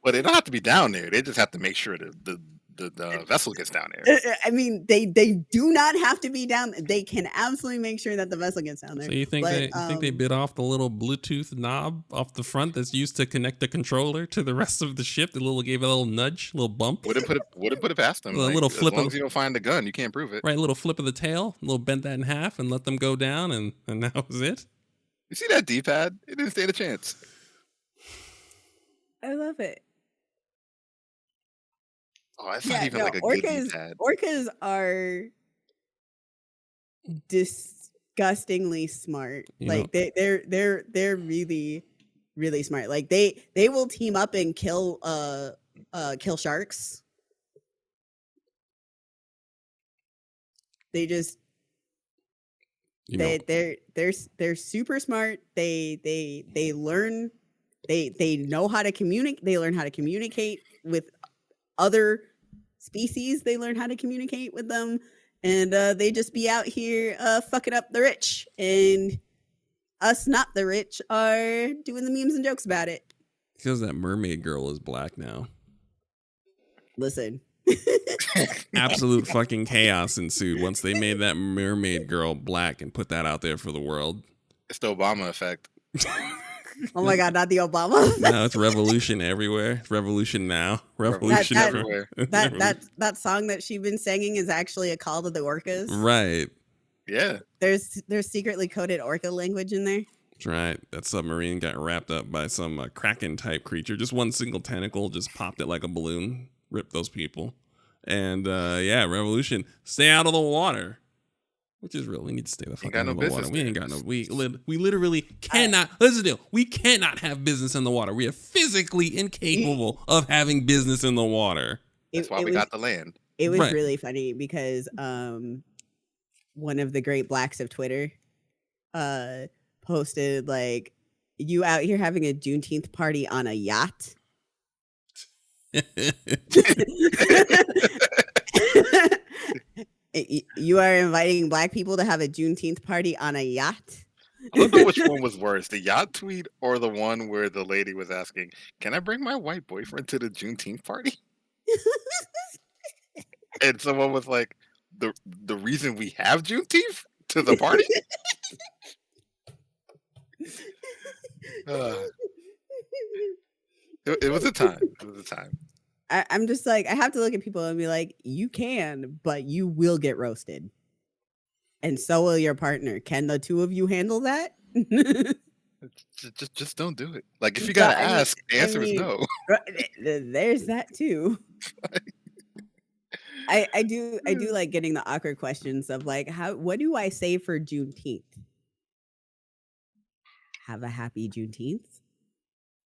Well, they don't have to be down there. They just have to make sure that the vessel gets down there. I mean, they do not have to be down. They can absolutely make sure that the vessel gets down there. So you think But, they bit off the little Bluetooth knob off the front that's used to connect the controller to the rest of the ship? The little gave it a little nudge, a little bump. Wouldn't put it past them. A little flip As long of- as you don't find the gun, you can't prove it. Right, a little flip of the tail, a little bent that in half, and let them go down, and that was it. You see that D-pad? It didn't stand a chance. I love it. Oh, that's not even like a good D-pad. Orcas are disgustingly smart. Like they're really, really smart. Like they will team up and kill sharks. They just they're super smart. They learn they know how to communicate. They learn how to communicate with other species. They learn how to communicate with them, and they just be out here fucking up the rich, and us not the rich are doing the memes and jokes about it. Because that mermaid girl is black now. Listen. Absolute fucking chaos ensued once they made that mermaid girl black and put that out there for the world. It's the Obama effect. Oh my God, not the Obama. No, it's revolution everywhere. It's revolution now. Revolution everywhere. That song that she's been singing is actually a call to the orcas. Right. Yeah. There's secretly coded orca language in there. That's right. That submarine got wrapped up by some kraken type creature. Just one single tentacle just popped it like a balloon. Ripped those people. And yeah, revolution. Stay out of the water. Which is real. We need to stay the fuck out of the water. We ain't got no. We literally cannot. Listen, deal. We cannot have business in the water. We are physically incapable of having business in the water. That's why we got the land. It was really funny because one of the great blacks of Twitter posted like, "You out here having a Juneteenth party on a yacht." You are inviting black people to have a Juneteenth party on a yacht? I don't know which one was worse, the yacht tweet or the one where the lady was asking, "Can I bring my white boyfriend to the Juneteenth party?" And someone was like, the reason we have Juneteenth to the party? It was a time. It was a time. I'm just like, I have to look at people and be like, you can, but you will get roasted. And so will your partner. Can the two of you handle that? Just don't do it. Like, if you gotta ask, the answer is no. There's that too. I do like getting the awkward questions of like, what do I say for Juneteenth? Have a happy Juneteenth.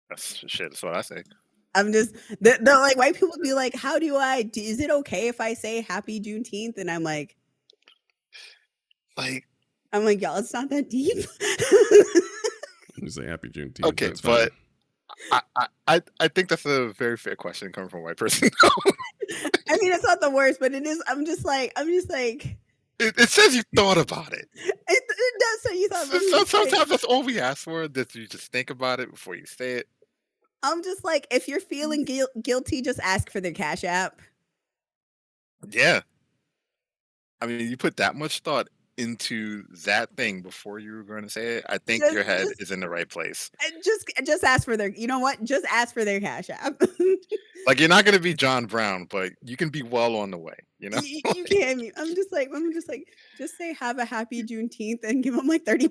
That's what I say. I'm just the like white people be like, how do is it okay if I say happy Juneteenth? And I'm like, y'all, it's not that deep. You say happy Juneteenth. Okay, but I think that's a very fair question coming from a white person. I mean, it's not the worst, but it is. I'm just like. It says you thought about it. It does say you thought about it. Sometimes that's all we ask for, that you just think about it before you say it. I'm just like, if you're feeling guilty, just ask for their Cash App. Yeah. I mean, you put that much thought into that thing before you were going to say it. I think your head is in the right place. Just ask for their, you know what? Just ask for their Cash App. Like, you're not going to be John Brown, but you can be well on the way, you know? You can. I'm just like, just say have a happy Juneteenth and give them like $30.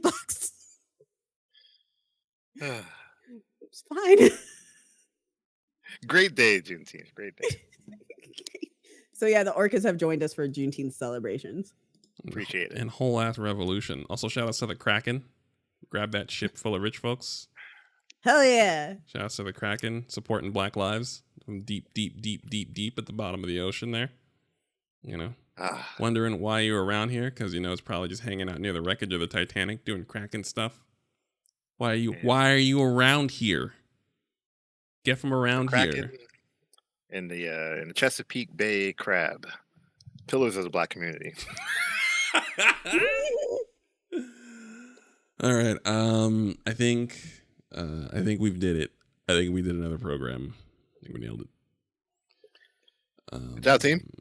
It's fine. Great day, Juneteenth. Great day. So yeah, the orcas have joined us for Juneteenth celebrations. Appreciate it. And whole ass revolution. Also, shout out to the Kraken. Grab that ship full of rich folks. Hell yeah. Shout out to the Kraken supporting Black lives from deep at the bottom of the ocean there. You know, wondering why you're around here, because you know it's probably just hanging out near the wreckage of the Titanic doing Kraken stuff. Why are you around here? Get from around here. In the Chesapeake Bay crab. Pillars of the Black community. All right. I think we've did it. I think we did another program. I think we nailed it. Good job, team.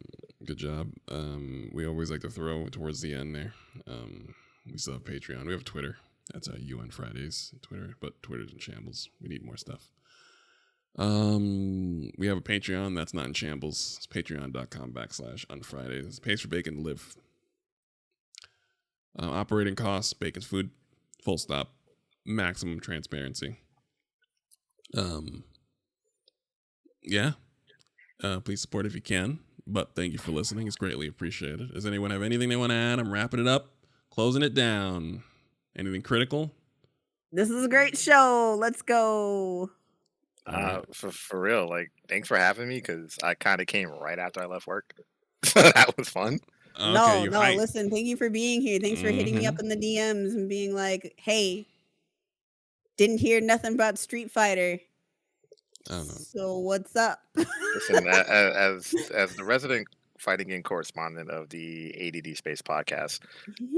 Good job. We always like to throw towards the end there. We still have Patreon. We have Twitter. That's UN Fridays Twitter, but Twitter's in shambles. We need more stuff. We have a Patreon that's not in shambles. It's patreon.com/unfridays. It pays for Bacon to live. Operating costs, Bacon's food, full stop. Maximum transparency. Yeah. Please support if you can. But thank you for listening. It's greatly appreciated. Does anyone have anything they want to add? I'm wrapping it up, closing it down. Anything critical? This is a great show. Let's go. For real, like, thanks for having me because I kind of came right after I left work. So that was fun. Okay, no, you're hyped. listen, thank you for being here. Thanks for hitting me up in the DMs and being like, hey, didn't hear nothing about Street Fighter. I don't know. So what's up? Listen, as the resident fighting game correspondent of the ADD Space podcast,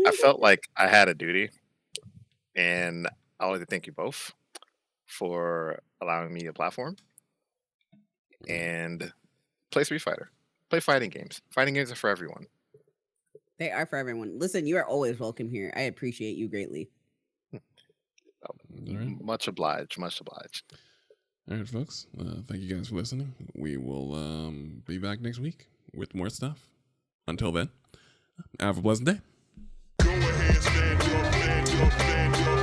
I felt like I had a duty, and I would like to thank you both for allowing me a platform and play Street Fighter. Play fighting games. Fighting games are for everyone. They are for everyone. Listen, you are always welcome here. I appreciate you greatly. All right. Much obliged. Much obliged. All right, folks. Thank you guys for listening. We will be back next week with more stuff. Until then, have a pleasant day. Go ahead, stand up, stand up, stand up.